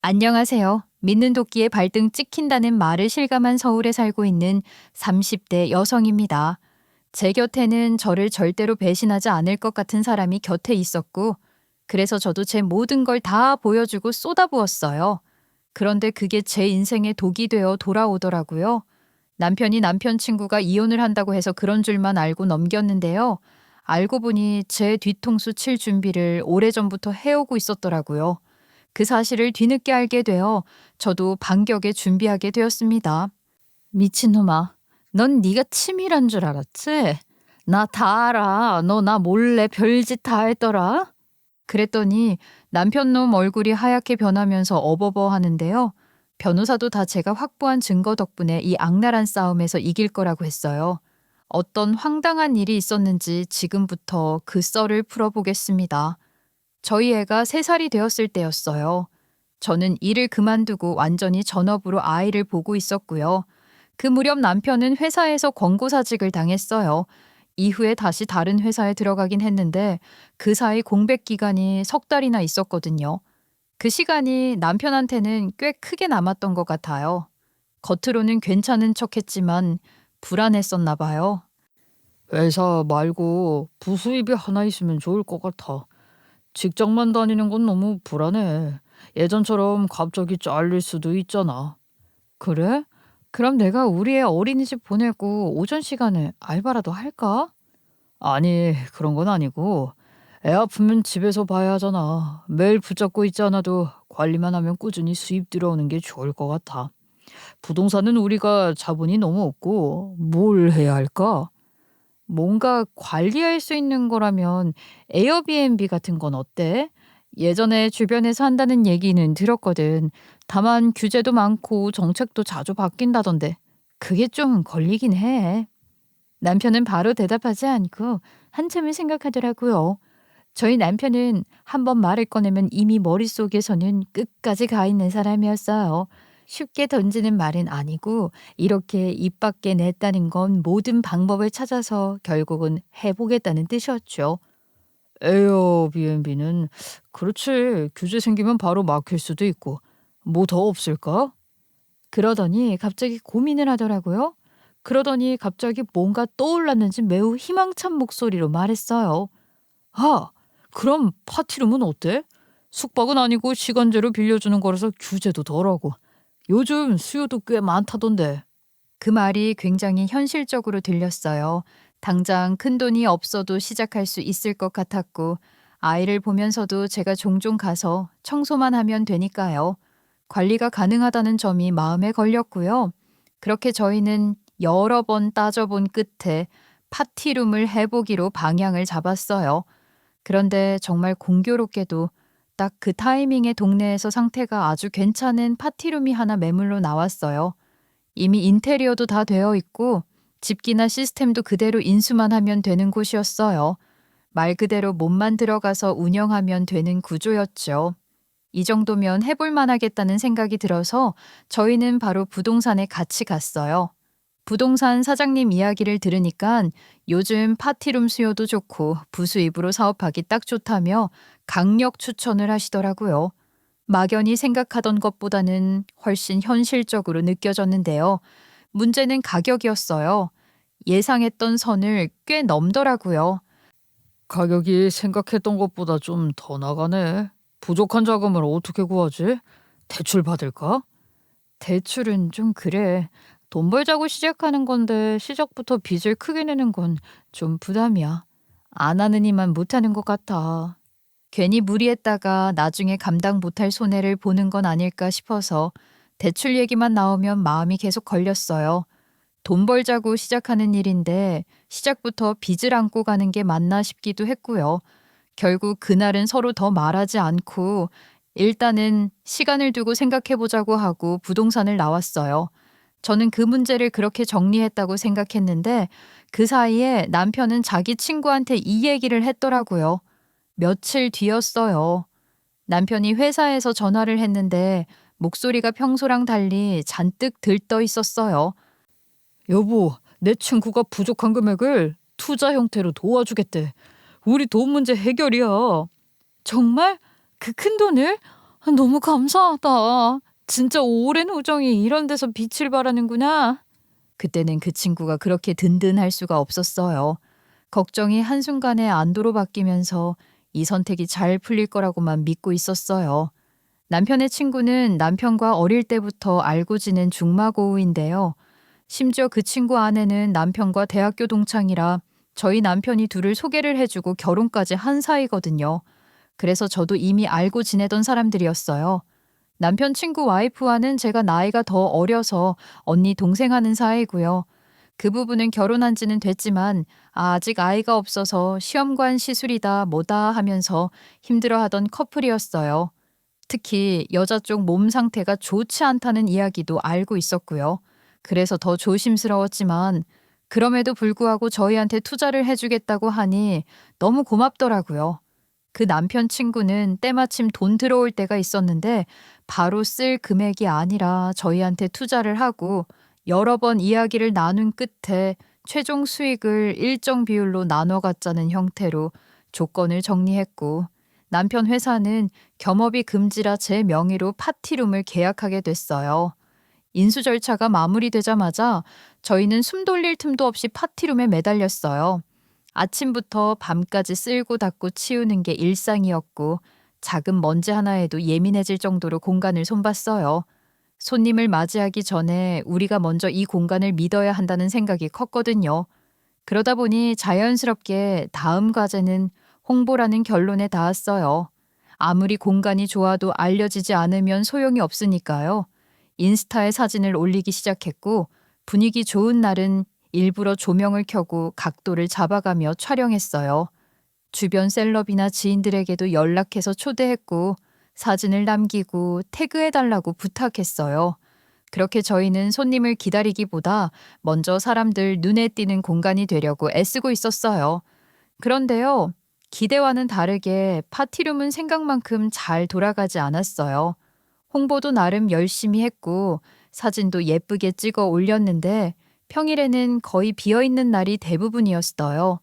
안녕하세요. 믿는 도끼에 발등 찍힌다는 말을 실감한 서울에 살고 있는 30대 여성입니다. 제 곁에는 저를 절대로 배신하지 않을 것 같은 사람이 곁에 있었고, 그래서 저도 제 모든 걸 다 보여주고 쏟아부었어요. 그런데 그게 제 인생의 독이 되어 돌아오더라고요. 남편이 남편 친구가 이혼을 한다고 해서 그런 줄만 알고 넘겼는데요. 알고 보니 제 뒤통수 칠 준비를 오래전부터 해오고 있었더라고요. 그 사실을 뒤늦게 알게 되어 저도 반격에 준비하게 되었습니다. 미친놈아, 넌 네가 치밀한 줄 알았지? 나 다 알아. 너 나 몰래 별짓 다 했더라. 그랬더니 남편놈 얼굴이 하얗게 변하면서 어버버 하는데요. 변호사도 다 제가 확보한 증거 덕분에 이 악랄한 싸움에서 이길 거라고 했어요. 어떤 황당한 일이 있었는지 지금부터 그 썰을 풀어보겠습니다. 저희 애가 3살이 되었을 때였어요. 저는 일을 그만두고 완전히 전업으로 아이를 보고 있었고요. 그 무렵 남편은 회사에서 권고사직을 당했어요. 이후에 다시 다른 회사에 들어가긴 했는데 그 사이 공백 기간이 3달이나 있었거든요. 그 시간이 남편한테는 꽤 크게 남았던 것 같아요. 겉으로는 괜찮은 척했지만 불안했었나 봐요. 회사 말고 부수입이 하나 있으면 좋을 것 같아. 직장만 다니는 건 너무 불안해. 예전처럼 갑자기 잘릴 수도 있잖아. 그래? 그럼 내가 우리 애 어린이집 보내고 오전 시간에 알바라도 할까? 아니, 그런 건 아니고. 애 아프면 집에서 봐야 하잖아. 매일 붙잡고 있지 않아도 관리만 하면 꾸준히 수입 들어오는 게 좋을 것 같아. 부동산은 우리가 자본이 너무 없고 뭘 해야 할까? 뭔가 관리할 수 있는 거라면 에어비앤비 같은 건 어때? 예전에 주변에서 한다는 얘기는 들었거든. 다만 규제도 많고 정책도 자주 바뀐다던데 그게 좀 걸리긴 해. 남편은 바로 대답하지 않고 한참을 생각하더라고요. 저희 남편은 한번 말을 꺼내면 이미 머릿속에서는 끝까지 가 있는 사람이었어요. 쉽게 던지는 말은 아니고 이렇게 입 밖에 냈다는 건 모든 방법을 찾아서 결국은 해보겠다는 뜻이었죠. 에어비앤비는 그렇지. 규제 생기면 바로 막힐 수도 있고. 뭐 더 없을까? 그러더니 갑자기 고민을 하더라고요. 그러더니 갑자기 뭔가 떠올랐는지 매우 희망찬 목소리로 말했어요. 아, 그럼 파티룸은 어때? 숙박은 아니고 시간제로 빌려주는 거라서 규제도 덜하고. 요즘 수요도 꽤 많다던데. 그 말이 굉장히 현실적으로 들렸어요. 당장 큰돈이 없어도 시작할 수 있을 것 같았고, 아이를 보면서도 제가 종종 가서 청소만 하면 되니까요. 관리가 가능하다는 점이 마음에 걸렸고요. 그렇게 저희는 여러 번 따져본 끝에 파티룸을 해보기로 방향을 잡았어요. 그런데 정말 공교롭게도 딱 그 타이밍에 동네에서 상태가 아주 괜찮은 파티룸이 하나 매물로 나왔어요. 이미 인테리어도 다 되어 있고 집기나 시스템도 그대로 인수만 하면 되는 곳이었어요. 말 그대로 몸만 들어가서 운영하면 되는 구조였죠. 이 정도면 해볼 만하겠다는 생각이 들어서 저희는 바로 부동산에 같이 갔어요. 부동산 사장님 이야기를 들으니까 요즘 파티룸 수요도 좋고 부수입으로 사업하기 딱 좋다며 강력 추천을 하시더라고요. 막연히 생각하던 것보다는 훨씬 현실적으로 느껴졌는데요. 문제는 가격이었어요. 예상했던 선을 꽤 넘더라고요. 가격이 생각했던 것보다 좀 더 나가네. 부족한 자금을 어떻게 구하지? 대출 받을까? 대출은 좀 그래. 돈 벌자고 시작하는 건데 시작부터 빚을 크게 내는 건 좀 부담이야. 안 하는 이만 못하는 것 같아. 괜히 무리했다가 나중에 감당 못할 손해를 보는 건 아닐까 싶어서 대출 얘기만 나오면 마음이 계속 걸렸어요. 돈 벌자고 시작하는 일인데 시작부터 빚을 안고 가는 게 맞나 싶기도 했고요. 결국 그날은 서로 더 말하지 않고 일단은 시간을 두고 생각해 보자고 하고 부동산을 나왔어요. 저는 그 문제를 그렇게 정리했다고 생각했는데 그 사이에 남편은 자기 친구한테 이 얘기를 했더라고요. 며칠 뒤였어요. 남편이 회사에서 전화를 했는데 목소리가 평소랑 달리 잔뜩 들떠 있었어요. 여보, 내 친구가 부족한 금액을 투자 형태로 도와주겠대. 우리 돈 문제 해결이야. 정말? 그 큰 돈을? 너무 감사하다. 진짜 오랜 우정이 이런 데서 빛을 발하는구나. 그때는 그 친구가 그렇게 든든할 수가 없었어요. 걱정이 한순간에 안도로 바뀌면서 이 선택이 잘 풀릴 거라고만 믿고 있었어요. 남편의 친구는 남편과 어릴 때부터 알고 지낸 중마고우인데요. 심지어 그 친구 아내는 남편과 대학교 동창이라 저희 남편이 둘을 소개를 해주고 결혼까지 한 사이거든요. 그래서 저도 이미 알고 지내던 사람들이었어요. 남편 친구 와이프와는 제가 나이가 더 어려서 언니 동생 하는 사이고요. 그 부부는 결혼한 지는 됐지만 아직 아이가 없어서 시험관 시술이다 뭐다 하면서 힘들어하던 커플이었어요. 특히 여자 쪽 몸 상태가 좋지 않다는 이야기도 알고 있었고요. 그래서 더 조심스러웠지만 그럼에도 불구하고 저희한테 투자를 해주겠다고 하니 너무 고맙더라고요. 그 남편 친구는 때마침 돈 들어올 때가 있었는데 바로 쓸 금액이 아니라 저희한테 투자를 하고 여러 번 이야기를 나눈 끝에 최종 수익을 일정 비율로 나눠 갖자는 형태로 조건을 정리했고 남편 회사는 겸업이 금지라 제 명의로 파티룸을 계약하게 됐어요. 인수 절차가 마무리되자마자 저희는 숨 돌릴 틈도 없이 파티룸에 매달렸어요. 아침부터 밤까지 쓸고 닦고 치우는 게 일상이었고 작은 먼지 하나에도 예민해질 정도로 공간을 손봤어요. 손님을 맞이하기 전에 우리가 먼저 이 공간을 믿어야 한다는 생각이 컸거든요. 그러다 보니 자연스럽게 다음 과제는 홍보라는 결론에 닿았어요. 아무리 공간이 좋아도 알려지지 않으면 소용이 없으니까요. 인스타에 사진을 올리기 시작했고 분위기 좋은 날은 일부러 조명을 켜고 각도를 잡아가며 촬영했어요. 주변 셀럽이나 지인들에게도 연락해서 초대했고 사진을 남기고 태그해달라고 부탁했어요. 그렇게 저희는 손님을 기다리기보다 먼저 사람들 눈에 띄는 공간이 되려고 애쓰고 있었어요. 그런데요, 기대와는 다르게 파티룸은 생각만큼 잘 돌아가지 않았어요. 홍보도 나름 열심히 했고 사진도 예쁘게 찍어 올렸는데 평일에는 거의 비어있는 날이 대부분이었어요.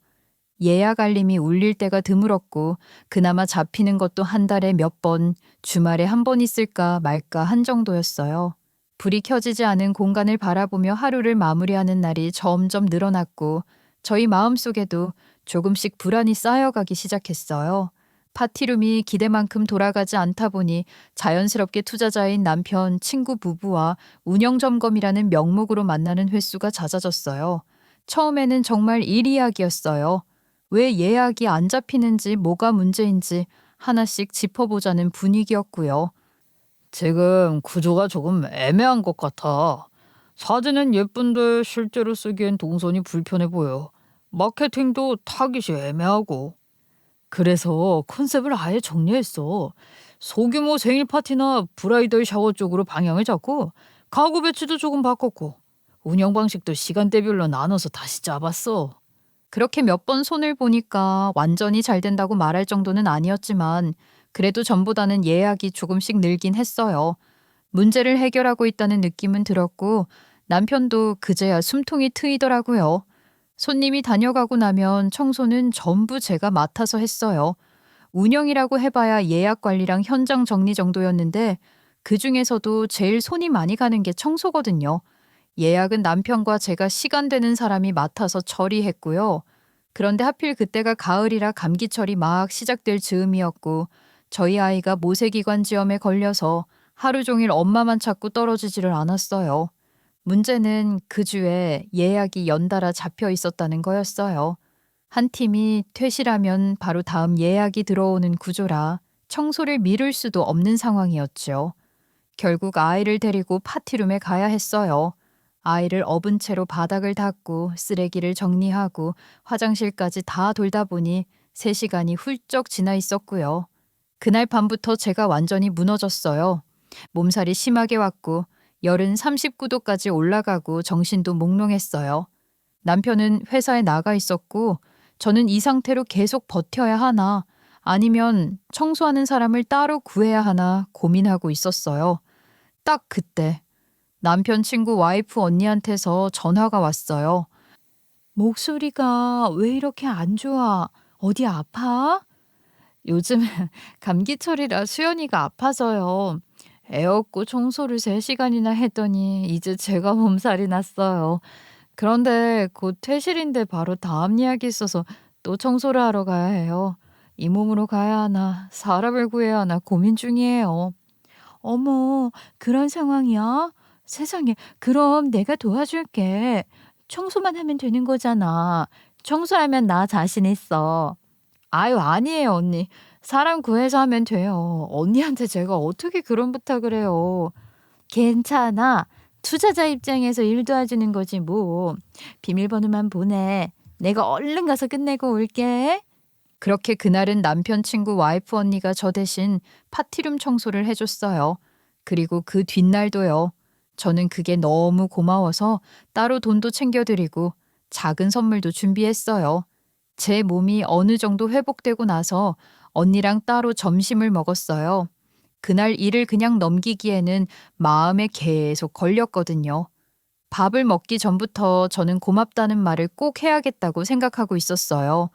예약 알림이 울릴 때가 드물었고 그나마 잡히는 것도 한 달에 몇 번, 주말에 한 번 있을까 말까 한 정도였어요. 불이 켜지지 않은 공간을 바라보며 하루를 마무리하는 날이 점점 늘어났고 저희 마음속에도 조금씩 불안이 쌓여가기 시작했어요. 파티룸이 기대만큼 돌아가지 않다 보니 자연스럽게 투자자인 남편, 친구 부부와 운영 점검이라는 명목으로 만나는 횟수가 잦아졌어요. 처음에는 정말 일 이야기였어요. 왜 예약이 안 잡히는지 뭐가 문제인지 하나씩 짚어보자는 분위기였고요. 지금 구조가 조금 애매한 것 같아. 사진은 예쁜데 실제로 쓰기엔 동선이 불편해 보여. 마케팅도 타깃이 애매하고. 그래서 컨셉을 아예 정리했어. 소규모 생일 파티나 브라이덜 샤워 쪽으로 방향을 잡고 가구 배치도 조금 바꿨고 운영 방식도 시간대별로 나눠서 다시 잡았어. 그렇게 몇 번 손을 보니까 완전히 잘 된다고 말할 정도는 아니었지만 그래도 전보다는 예약이 조금씩 늘긴 했어요. 문제를 해결하고 있다는 느낌은 들었고 남편도 그제야 숨통이 트이더라고요. 손님이 다녀가고 나면 청소는 전부 제가 맡아서 했어요. 운영이라고 해봐야 예약 관리랑 현장 정리 정도였는데 그중에서도 제일 손이 많이 가는 게 청소거든요. 예약은 남편과 제가 시간 되는 사람이 맡아서 처리했고요. 그런데 하필 그때가 가을이라 감기철이 막 시작될 즈음이었고 저희 아이가 모세기관지염에 걸려서 하루 종일 엄마만 찾고 떨어지지를 않았어요. 문제는 그 주에 예약이 연달아 잡혀 있었다는 거였어요. 한 팀이 퇴실하면 바로 다음 예약이 들어오는 구조라 청소를 미룰 수도 없는 상황이었죠. 결국 아이를 데리고 파티룸에 가야 했어요. 아이를 업은 채로 바닥을 닦고 쓰레기를 정리하고 화장실까지 다 돌다 보니 3시간이 훌쩍 지나 있었고요. 그날 밤부터 제가 완전히 무너졌어요. 몸살이 심하게 왔고 열은 39도까지 올라가고 정신도 몽롱했어요. 남편은 회사에 나가 있었고 저는 이 상태로 계속 버텨야 하나 아니면 청소하는 사람을 따로 구해야 하나 고민하고 있었어요. 딱 그때 남편 친구 와이프 언니한테서 전화가 왔어요. 목소리가 왜 이렇게 안 좋아? 어디 아파? 요즘 감기철이라 수연이가 아파서요. 애 업고 청소를 3시간이나 했더니 이제 제가 몸살이 났어요. 그런데 곧 퇴실인데 바로 다음 예약이 있어서 또 청소를 하러 가야 해요. 이 몸으로 가야 하나, 사람을 구해야 하나 고민 중이에요. 어머, 그런 상황이야? 세상에, 그럼 내가 도와줄게. 청소만 하면 되는 거잖아. 청소하면 나 자신 있어. 아유, 아니에요, 언니. 사람 구해서 하면 돼요. 언니한테 제가 어떻게 그런 부탁을 해요. 괜찮아. 투자자 입장에서 일 도와주는 거지 뭐. 비밀번호만 보내. 내가 얼른 가서 끝내고 올게. 그렇게 그날은 남편 친구 와이프 언니가 저 대신 파티룸 청소를 해줬어요. 그리고 그 뒷날도요. 저는 그게 너무 고마워서 따로 돈도 챙겨드리고 작은 선물도 준비했어요. 제 몸이 어느 정도 회복되고 나서 언니랑 따로 점심을 먹었어요. 그날 일을 그냥 넘기기에는 마음에 계속 걸렸거든요. 밥을 먹기 전부터 저는 고맙다는 말을 꼭 해야겠다고 생각하고 있었어요.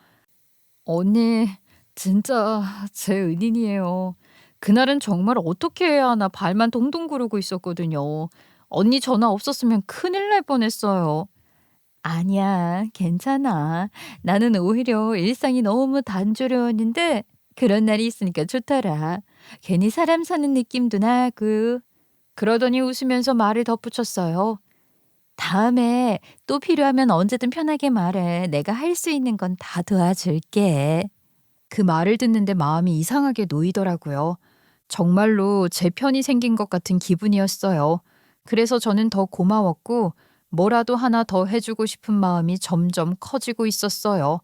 언니, 진짜 제 은인이에요. 그날은 정말 어떻게 해야 하나 발만 동동 구르고 있었거든요. 언니 전화 없었으면 큰일 날 뻔했어요. 아니야, 괜찮아. 나는 오히려 일상이 너무 단조로웠는데 그런 날이 있으니까 좋더라. 괜히 사람 사는 느낌도 나고. 그러더니 웃으면서 말을 덧붙였어요. 다음에 또 필요하면 언제든 편하게 말해. 내가 할 수 있는 건 다 도와줄게. 그 말을 듣는데 마음이 이상하게 놓이더라고요. 정말로 제 편이 생긴 것 같은 기분이었어요. 그래서 저는 더 고마웠고 뭐라도 하나 더 해주고 싶은 마음이 점점 커지고 있었어요.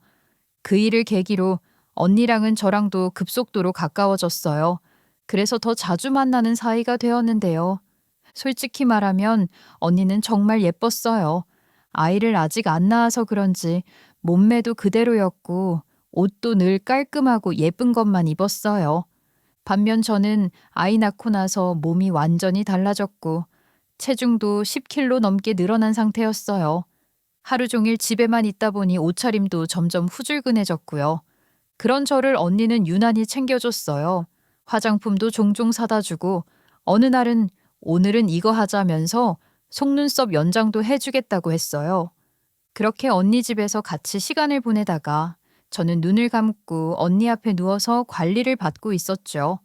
그 일을 계기로 언니랑은 저랑도 급속도로 가까워졌어요. 그래서 더 자주 만나는 사이가 되었는데요. 솔직히 말하면 언니는 정말 예뻤어요. 아이를 아직 안 낳아서 그런지 몸매도 그대로였고 옷도 늘 깔끔하고 예쁜 것만 입었어요. 반면 저는 아이 낳고 나서 몸이 완전히 달라졌고 체중도 10kg 넘게 늘어난 상태였어요. 하루 종일 집에만 있다 보니 옷차림도 점점 후줄근해졌고요. 그런 저를 언니는 유난히 챙겨줬어요. 화장품도 종종 사다 주고 어느 날은 오늘은 이거 하자면서 속눈썹 연장도 해주겠다고 했어요. 그렇게 언니 집에서 같이 시간을 보내다가 저는 눈을 감고 언니 앞에 누워서 관리를 받고 있었죠.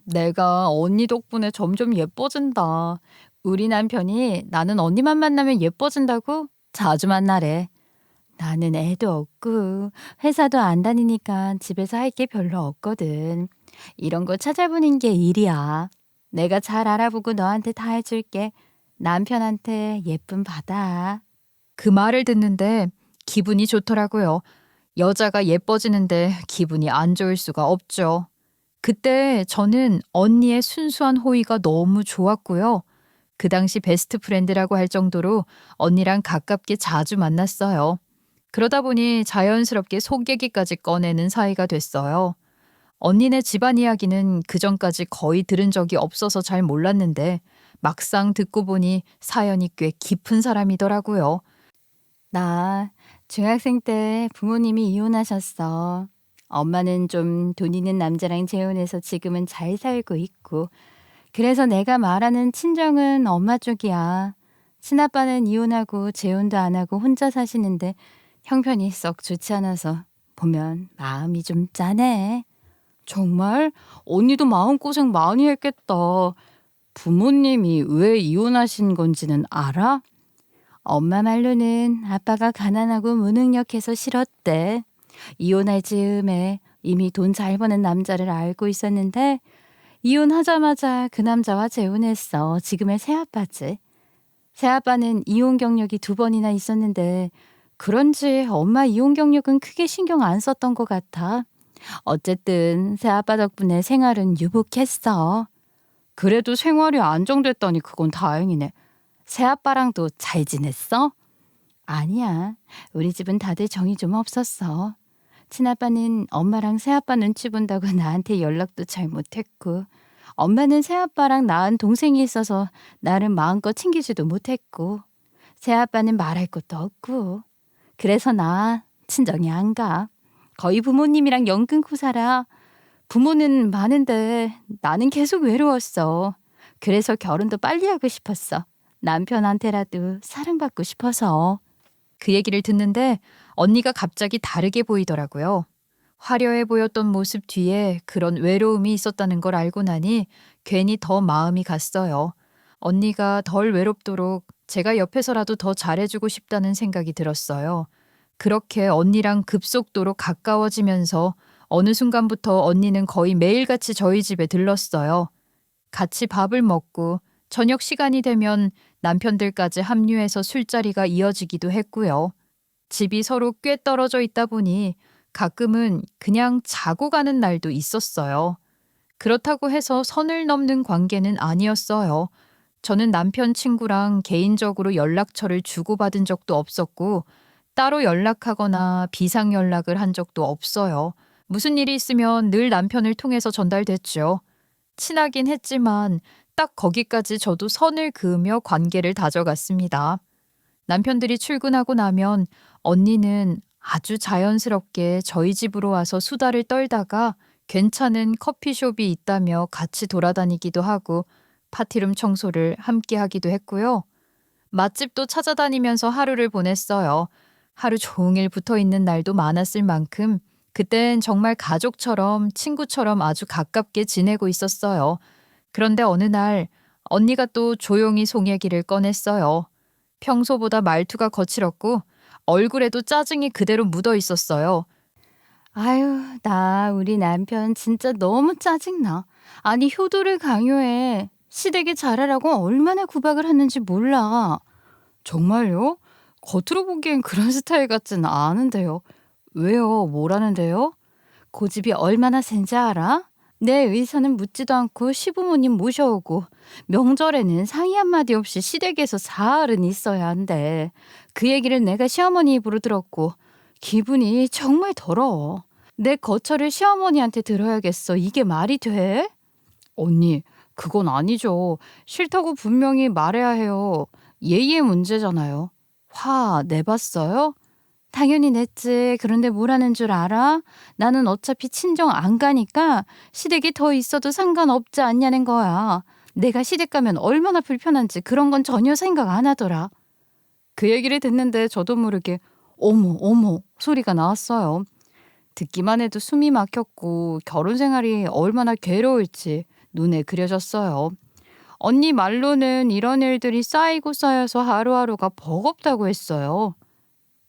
내가 언니 덕분에 점점 예뻐진다. 우리 남편이 나는 언니만 만나면 예뻐진다고 자주 만나래. 나는 애도 없고 회사도 안 다니니까 집에서 할 게 별로 없거든. 이런 거 찾아보는 게 일이야. 내가 잘 알아보고 너한테 다 해줄게. 남편한테 예쁨 받아. 그 말을 듣는데 기분이 좋더라고요. 여자가 예뻐지는데 기분이 안 좋을 수가 없죠. 그때 저는 언니의 순수한 호의가 너무 좋았고요. 그 당시 베스트 프렌드라고 할 정도로 언니랑 가깝게 자주 만났어요. 그러다 보니 자연스럽게 속 얘기까지 꺼내는 사이가 됐어요. 언니네 집안 이야기는 그전까지 거의 들은 적이 없어서 잘 몰랐는데 막상 듣고 보니 사연이 꽤 깊은 사람이더라고요. 나 중학생 때 부모님이 이혼하셨어. 엄마는 좀 돈 있는 남자랑 재혼해서 지금은 잘 살고 있고. 그래서 내가 말하는 친정은 엄마 쪽이야. 친아빠는 이혼하고 재혼도 안 하고 혼자 사시는데 형편이 썩 좋지 않아서 보면 마음이 좀 짠해. 정말? 언니도 마음고생 많이 했겠다. 부모님이 왜 이혼하신 건지는 알아? 엄마 말로는 아빠가 가난하고 무능력해서 싫었대. 이혼할 즈음에 이미 돈 잘 버는 남자를 알고 있었는데 이혼하자마자 그 남자와 재혼했어. 지금의 새아빠지. 새아빠는 이혼 경력이 2번이나 있었는데 그런지 엄마 이혼 경력은 크게 신경 안 썼던 것 같아. 어쨌든 새아빠 덕분에 생활은 유복했어. 그래도 생활이 안정됐다니 그건 다행이네. 새아빠랑도 잘 지냈어? 아니야. 우리 집은 다들 정이 좀 없었어. 친아빠는 엄마랑 새아빠 눈치 본다고 나한테 연락도 잘 못했고, 엄마는 새아빠랑 낳은 동생이 있어서 나를 마음껏 챙기지도 못했고, 새아빠는 말할 것도 없고. 그래서 나 친정이 안 가. 거의 부모님이랑 연 끊고 살아. 부모는 많은데 나는 계속 외로웠어. 그래서 결혼도 빨리 하고 싶었어. 남편한테라도 사랑받고 싶어서. 그 얘기를 듣는데 언니가 갑자기 다르게 보이더라고요. 화려해 보였던 모습 뒤에 그런 외로움이 있었다는 걸 알고 나니 괜히 더 마음이 갔어요. 언니가 덜 외롭도록 제가 옆에서라도 더 잘해주고 싶다는 생각이 들었어요. 그렇게 언니랑 급속도로 가까워지면서 어느 순간부터 언니는 거의 매일같이 저희 집에 들렀어요. 같이 밥을 먹고 저녁 시간이 되면 남편들까지 합류해서 술자리가 이어지기도 했고요. 집이 서로 꽤 떨어져 있다 보니 가끔은 그냥 자고 가는 날도 있었어요. 그렇다고 해서 선을 넘는 관계는 아니었어요. 저는 남편 친구랑 개인적으로 연락처를 주고받은 적도 없었고 따로 연락하거나 비상 연락을 한 적도 없어요. 무슨 일이 있으면 늘 남편을 통해서 전달됐죠. 친하긴 했지만 딱 거기까지 저도 선을 그으며 관계를 다져갔습니다. 남편들이 출근하고 나면 언니는 아주 자연스럽게 저희 집으로 와서 수다를 떨다가 괜찮은 커피숍이 있다며 같이 돌아다니기도 하고 파티룸 청소를 함께 하기도 했고요. 맛집도 찾아다니면서 하루를 보냈어요. 하루 종일 붙어 있는 날도 많았을 만큼 그땐 정말 가족처럼 친구처럼 아주 가깝게 지내고 있었어요. 그런데 어느 날 언니가 또 조용히 속 얘기를 꺼냈어요. 평소보다 말투가 거칠었고 얼굴에도 짜증이 그대로 묻어 있었어요. 아유, 나 우리 남편 진짜 너무 짜증나. 아니, 효도를 강요해. 시댁에 잘하라고 얼마나 구박을 하는지 몰라. 정말요? 겉으로 보기엔 그런 스타일 같진 않은데요. 왜요? 뭐라는데요? 고집이 얼마나 센지 알아? 내 의사는 묻지도 않고 시부모님 모셔오고 명절에는 상의 한마디 없이 시댁에서 사흘은 있어야 한대. 그 얘기를 내가 시어머니 입으로 들었고 기분이 정말 더러워. 내 거처를 시어머니한테 들어야겠어. 이게 말이 돼? 언니, 그건 아니죠. 싫다고 분명히 말해야 해요. 예의의 문제잖아요. 화 내봤어요? 당연히 냈지. 그런데 뭐라는 줄 알아? 나는 어차피 친정 안 가니까 시댁에 더 있어도 상관없지 않냐는 거야. 내가 시댁 가면 얼마나 불편한지 그런 건 전혀 생각 안 하더라. 그 얘기를 듣는데 저도 모르게 어머 어머 소리가 나왔어요. 듣기만 해도 숨이 막혔고 결혼 생활이 얼마나 괴로울지 눈에 그려졌어요. 언니 말로는 이런 일들이 쌓이고 쌓여서 하루하루가 버겁다고 했어요.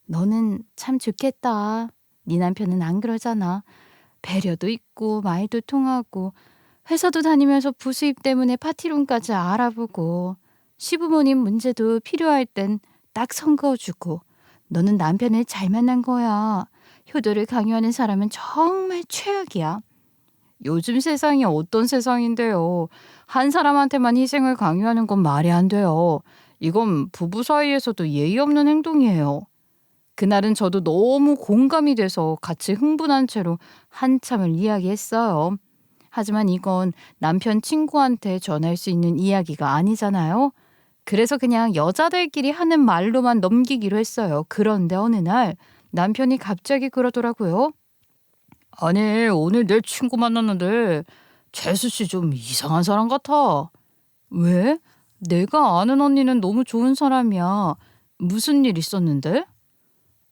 너는 참 좋겠다. 네 남편은 안 그러잖아. 배려도 있고 말도 통하고 회사도 다니면서 부수입 때문에 파티룸까지 알아보고 시부모님 문제도 필요할 땐 딱 선거주고 너는 남편을 잘 만난 거야. 효도를 강요하는 사람은 정말 최악이야. 요즘 세상이 어떤 세상인데요. 한 사람한테만 희생을 강요하는 건 말이 안 돼요. 이건 부부 사이에서도 예의 없는 행동이에요. 그날은 저도 너무 공감이 돼서 같이 흥분한 채로 한참을 이야기했어요. 하지만 이건 남편 친구한테 전할 수 있는 이야기가 아니잖아요. 그래서 그냥 여자들끼리 하는 말로만 넘기기로 했어요. 그런데 어느 날 남편이 갑자기 그러더라고요. 아니, 오늘 내 친구 만났는데 재수 씨 좀 이상한 사람 같아. 왜? 내가 아는 언니는 너무 좋은 사람이야. 무슨 일 있었는데?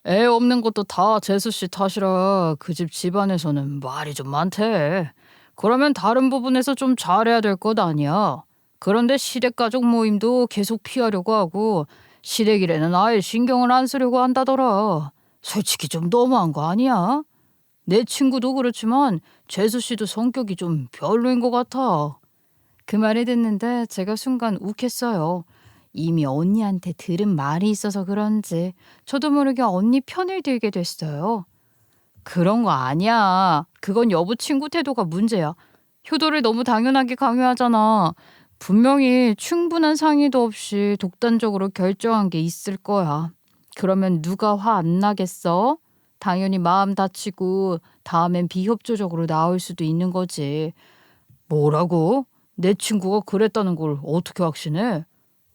애 없는 것도 다 재수 씨 탓이라 그 집 집안에서는 말이 좀 많대. 그러면 다른 부분에서 좀 잘해야 될 것 아니야. 그런데 시댁 가족 모임도 계속 피하려고 하고 시댁 일에는 아예 신경을 안 쓰려고 한다더라. 솔직히 좀 너무한 거 아니야? 내 친구도 그렇지만 재수 씨도 성격이 좀 별로인 것 같아. 그 말을 듣는데 제가 순간 욱했어요. 이미 언니한테 들은 말이 있어서 그런지 저도 모르게 언니 편을 들게 됐어요. 그런 거 아니야. 그건 여보 친구 태도가 문제야. 효도를 너무 당연하게 강요하잖아. 분명히 충분한 상의도 없이 독단적으로 결정한 게 있을 거야. 그러면 누가 화 안 나겠어? 당연히 마음 다치고 다음엔 비협조적으로 나올 수도 있는 거지. 뭐라고? 내 친구가 그랬다는 걸 어떻게 확신해?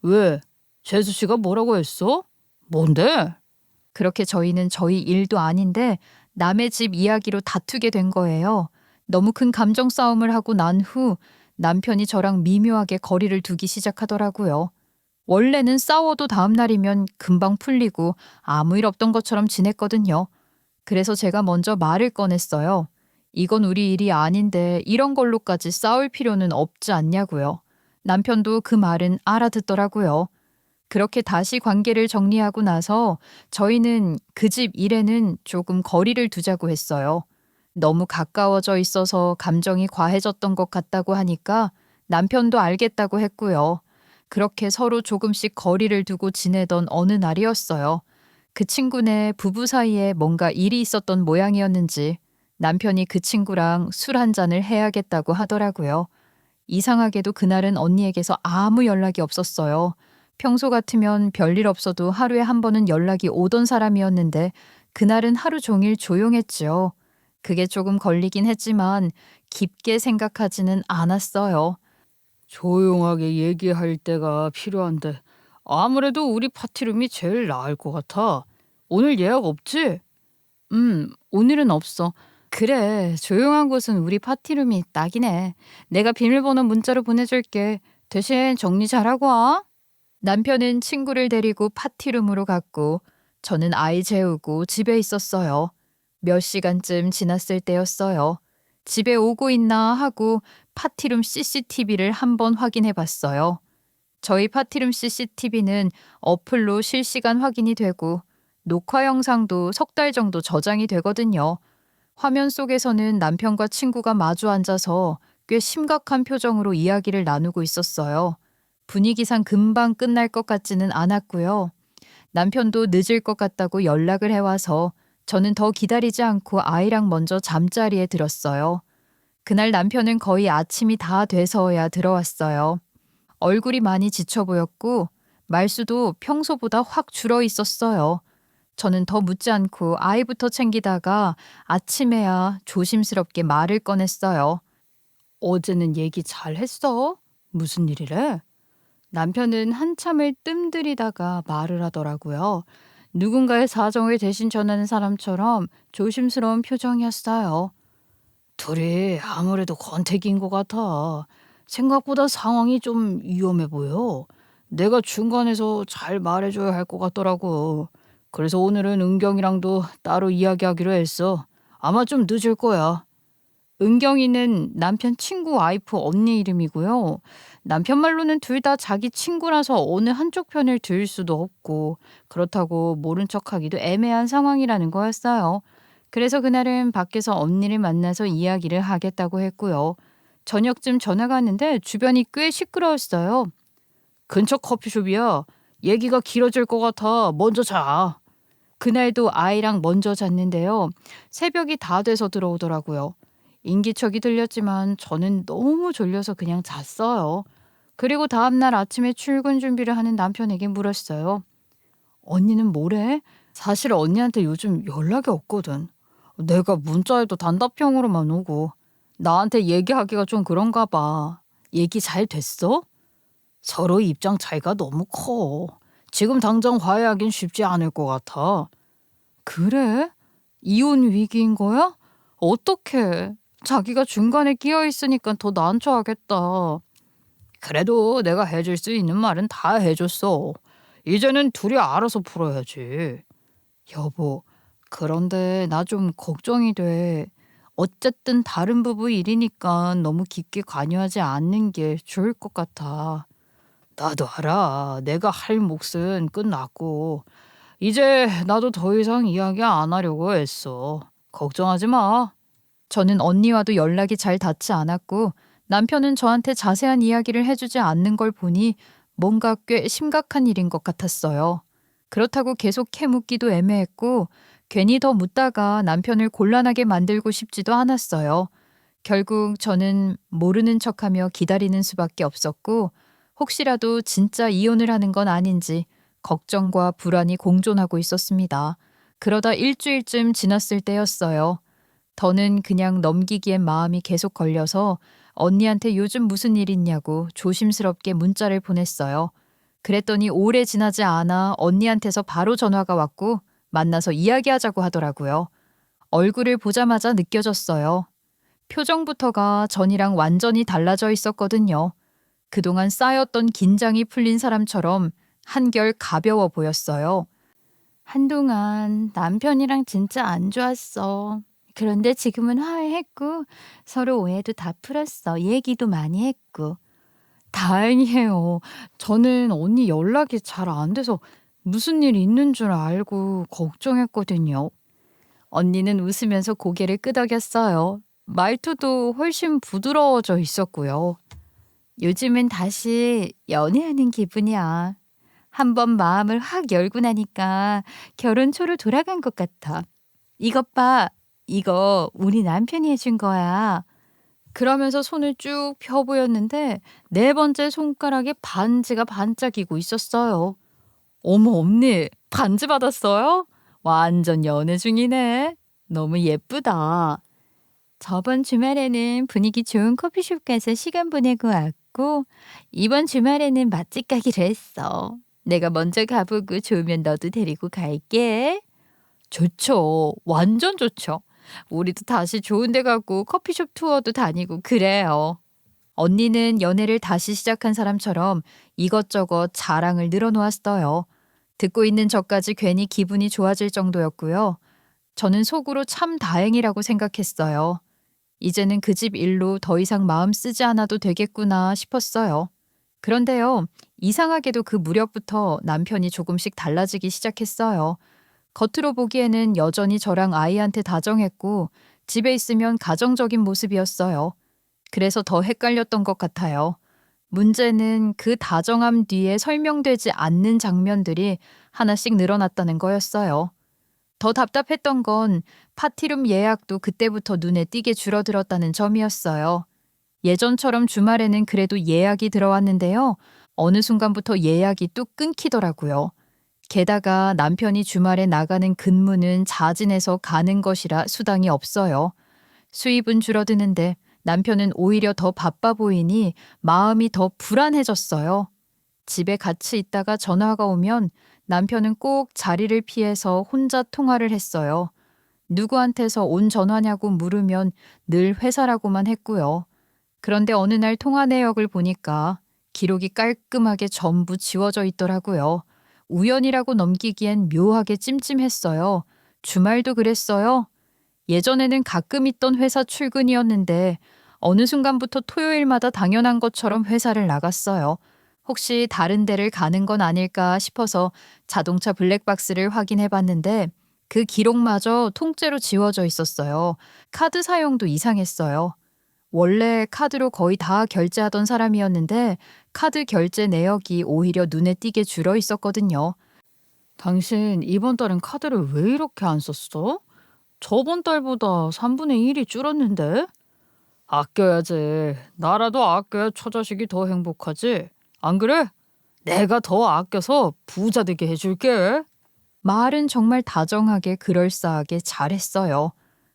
왜? 재수 씨가 뭐라고 했어? 뭔데? 그렇게 저희는 저희 일도 아닌데 남의 집 이야기로 다투게 된 거예요. 너무 큰 감정 싸움을 하고 난 후 남편이 저랑 미묘하게 거리를 두기 시작하더라고요. 원래는 싸워도 다음 날이면 금방 풀리고 아무 일 없던 것처럼 지냈거든요. 그래서 제가 먼저 말을 꺼냈어요. 이건 우리 일이 아닌데 이런 걸로까지 싸울 필요는 없지 않냐고요. 남편도 그 말은 알아듣더라고요. 그렇게 다시 관계를 정리하고 나서 저희는 그 집 일에는 조금 거리를 두자고 했어요. 너무 가까워져 있어서 감정이 과해졌던 것 같다고 하니까 남편도 알겠다고 했고요. 그렇게 서로 조금씩 거리를 두고 지내던 어느 날이었어요. 그 친구네 부부 사이에 뭔가 일이 있었던 모양이었는지 남편이 그 친구랑 술 한 잔을 해야겠다고 하더라고요. 이상하게도 그날은 언니에게서 아무 연락이 없었어요. 평소 같으면 별일 없어도 하루에 한 번은 연락이 오던 사람이었는데 그날은 하루 종일 조용했지요. 그게 조금 걸리긴 했지만 깊게 생각하지는 않았어요. 조용하게 얘기할 때가 필요한데 아무래도 우리 파티룸이 제일 나을 것 같아. 오늘 예약 없지? 오늘은 없어. 그래, 조용한 곳은 우리 파티룸이 딱이네. 내가 비밀번호 문자로 보내줄게. 대신 정리 잘하고 와. 남편은 친구를 데리고 파티룸으로 갔고 저는 아이 재우고 집에 있었어요. 몇 시간쯤 지났을 때였어요. 집에 오고 있나 하고 파티룸 CCTV를 한번 확인해 봤어요. 저희 파티룸 CCTV는 어플로 실시간 확인이 되고 녹화 영상도 석 달 정도 저장이 되거든요. 화면 속에서는 남편과 친구가 마주 앉아서 꽤 심각한 표정으로 이야기를 나누고 있었어요. 분위기상 금방 끝날 것 같지는 않았고요. 남편도 늦을 것 같다고 연락을 해와서 저는 더 기다리지 않고 아이랑 먼저 잠자리에 들었어요. 그날 남편은 거의 아침이 다 돼서야 들어왔어요. 얼굴이 많이 지쳐 보였고 말수도 평소보다 확 줄어 있었어요. 저는 더 묻지 않고 아이부터 챙기다가 아침에야 조심스럽게 말을 꺼냈어요. 어제는 얘기 잘 했어? 무슨 일이래? 남편은 한참을 뜸들이다가 말을 하더라고요. 누군가의 사정을 대신 전하는 사람처럼 조심스러운 표정이었어요. 둘이 아무래도 권태기인 것 같아. 생각보다 상황이 좀 위험해 보여. 내가 중간에서 잘 말해줘야 할 것 같더라고. 그래서 오늘은 은경이랑도 따로 이야기하기로 했어. 아마 좀 늦을 거야. 은경이는 남편 친구 와이프 언니 이름이고요. 남편 말로는 둘 다 자기 친구라서 어느 한쪽 편을 들 수도 없고 그렇다고 모른 척하기도 애매한 상황이라는 거였어요. 그래서 그날은 밖에서 언니를 만나서 이야기를 하겠다고 했고요. 저녁쯤 전화가 왔는데 주변이 꽤 시끄러웠어요. 근처 커피숍이야. 얘기가 길어질 것 같아. 먼저 자. 그날도 아이랑 먼저 잤는데요. 새벽이 다 돼서 들어오더라고요. 인기척이 들렸지만 저는 너무 졸려서 그냥 잤어요. 그리고 다음날 아침에 출근 준비를 하는 남편에게 물었어요. 언니는 뭐래? 사실 언니한테 요즘 연락이 없거든. 내가 문자에도 단답형으로만 오고 나한테 얘기하기가 좀 그런가 봐. 얘기 잘 됐어? 서로 입장 차이가 너무 커. 지금 당장 화해하긴 쉽지 않을 것 같아. 그래? 이혼 위기인 거야? 어떡해. 자기가 중간에 끼어 있으니까 더 난처하겠다. 그래도 내가 해줄 수 있는 말은 다 해줬어. 이제는 둘이 알아서 풀어야지. 여보, 그런데 나 좀 걱정이 돼. 어쨌든 다른 부부 일이니까 너무 깊게 관여하지 않는 게 좋을 것 같아. 나도 알아. 내가 할 몫은 끝났고 이제 나도 더 이상 이야기 안 하려고 했어. 걱정하지 마. 저는 언니와도 연락이 잘 닿지 않았고 남편은 저한테 자세한 이야기를 해주지 않는 걸 보니 뭔가 꽤 심각한 일인 것 같았어요. 그렇다고 계속 캐묻기도 애매했고 괜히 더 묻다가 남편을 곤란하게 만들고 싶지도 않았어요. 결국 저는 모르는 척하며 기다리는 수밖에 없었고 혹시라도 진짜 이혼을 하는 건 아닌지 걱정과 불안이 공존하고 있었습니다. 그러다 일주일쯤 지났을 때였어요. 더는 그냥 넘기기엔 마음이 계속 걸려서 언니한테 요즘 무슨 일 있냐고 조심스럽게 문자를 보냈어요. 그랬더니 오래 지나지 않아 언니한테서 바로 전화가 왔고 만나서 이야기하자고 하더라고요. 얼굴을 보자마자 느껴졌어요. 표정부터가 전이랑 완전히 달라져 있었거든요. 그동안 쌓였던 긴장이 풀린 사람처럼 한결 가벼워 보였어요. 한동안 남편이랑 진짜 안 좋았어. 그런데 지금은 화해했고 서로 오해도 다 풀었어. 얘기도 많이 했고. 다행이에요. 저는 언니 연락이 잘 안 돼서 무슨 일 있는 줄 알고 걱정했거든요. 언니는 웃으면서 고개를 끄덕였어요. 말투도 훨씬 부드러워져 있었고요. 요즘은 다시 연애하는 기분이야. 한번 마음을 확 열고 나니까 결혼 초로 돌아간 것 같아. 이것 봐. 이거 우리 남편이 해준 거야. 그러면서 손을 쭉 펴 보였는데 네 번째 손가락에 반지가 반짝이고 있었어요. 어머, 언니, 반지 받았어요? 완전 연애 중이네. 너무 예쁘다. 저번 주말에는 분위기 좋은 커피숍 가서 시간 보내고 왔고, 이번 주말에는 맛집 가기로 했어. 내가 먼저 가보고 좋으면 너도 데리고 갈게. 좋죠. 완전 좋죠. 우리도 다시 좋은 데 가고 커피숍 투어도 다니고 그래요. 언니는 연애를 다시 시작한 사람처럼 이것저것 자랑을 늘어놓았어요. 듣고 있는 저까지 괜히 기분이 좋아질 정도였고요. 저는 속으로 참 다행이라고 생각했어요. 이제는 그 집 일로 더 이상 마음 쓰지 않아도 되겠구나 싶었어요. 그런데요, 이상하게도 그 무렵부터 남편이 조금씩 달라지기 시작했어요. 겉으로 보기에는 여전히 저랑 아이한테 다정했고 집에 있으면 가정적인 모습이었어요. 그래서 더 헷갈렸던 것 같아요. 문제는 그 다정함 뒤에 설명되지 않는 장면들이 하나씩 늘어났다는 거였어요. 더 답답했던 건 파티룸 예약도 그때부터 눈에 띄게 줄어들었다는 점이었어요. 예전처럼 주말에는 그래도 예약이 들어왔는데요. 어느 순간부터 예약이 뚝 끊기더라고요. 게다가 남편이 주말에 나가는 근무는 자진해서 가는 것이라 수당이 없어요. 수입은 줄어드는데 남편은 오히려 더 바빠 보이니 마음이 더 불안해졌어요. 집에 같이 있다가 전화가 오면 남편은 꼭 자리를 피해서 혼자 통화를 했어요. 누구한테서 온 전화냐고 물으면 늘 회사라고만 했고요. 그런데 어느 날 통화 내역을 보니까 기록이 깔끔하게 전부 지워져 있더라고요. 우연이라고 넘기기엔 묘하게 찜찜했어요. 주말도 그랬어요. 예전에는 가끔 있던 회사 출근이었는데 어느 순간부터 토요일마다 당연한 것처럼 회사를 나갔어요. 혹시 다른 데를 가는 건 아닐까 싶어서 자동차 블랙박스를 확인해 봤는데 그 기록마저 통째로 지워져 있었어요. 카드 사용도 이상했어요. 원래 카드로 거의 다 결제하던 사람이었는데 카드 결제 내역이 오히려 눈에 띄게 줄어 있었거든요. 당신 이번 달엔 카드를 왜 이렇게 안 썼어? 저번 달보다 3분의 1이 줄었는데? 아껴야지. 나라도 아껴야 처자식이 더 행복하지. 안 그래? 내가 더 아껴서 부자 되게 해줄게. 말은 정말 다정하게 그럴싸하게 잘했어요.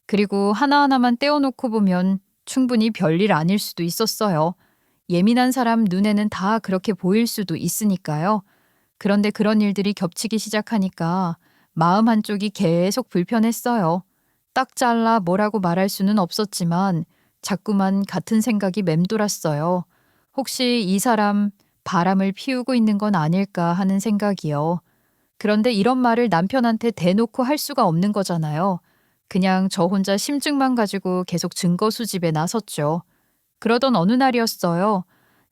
그리고 하나하나만 떼어놓고 보면 충분히 별일 아닐 수도 있었어요. 예민한 사람 눈에는 다 그렇게 보일 수도 있으니까요. 그런데 그런 일들이 겹치기 시작하니까 마음 한쪽이 계속 불편했어요. 딱 잘라 뭐라고 말할 수는 없었지만 자꾸만 같은 생각이 맴돌았어요. 혹시 이 사람 바람을 피우고 있는 건 아닐까 하는 생각이요. 그런데 이런 말을 남편한테 대놓고 할 수가 없는 거잖아요. 그냥 저 혼자 심증만 가지고 계속 증거 수집에 나섰죠. 그러던 어느 날이었어요.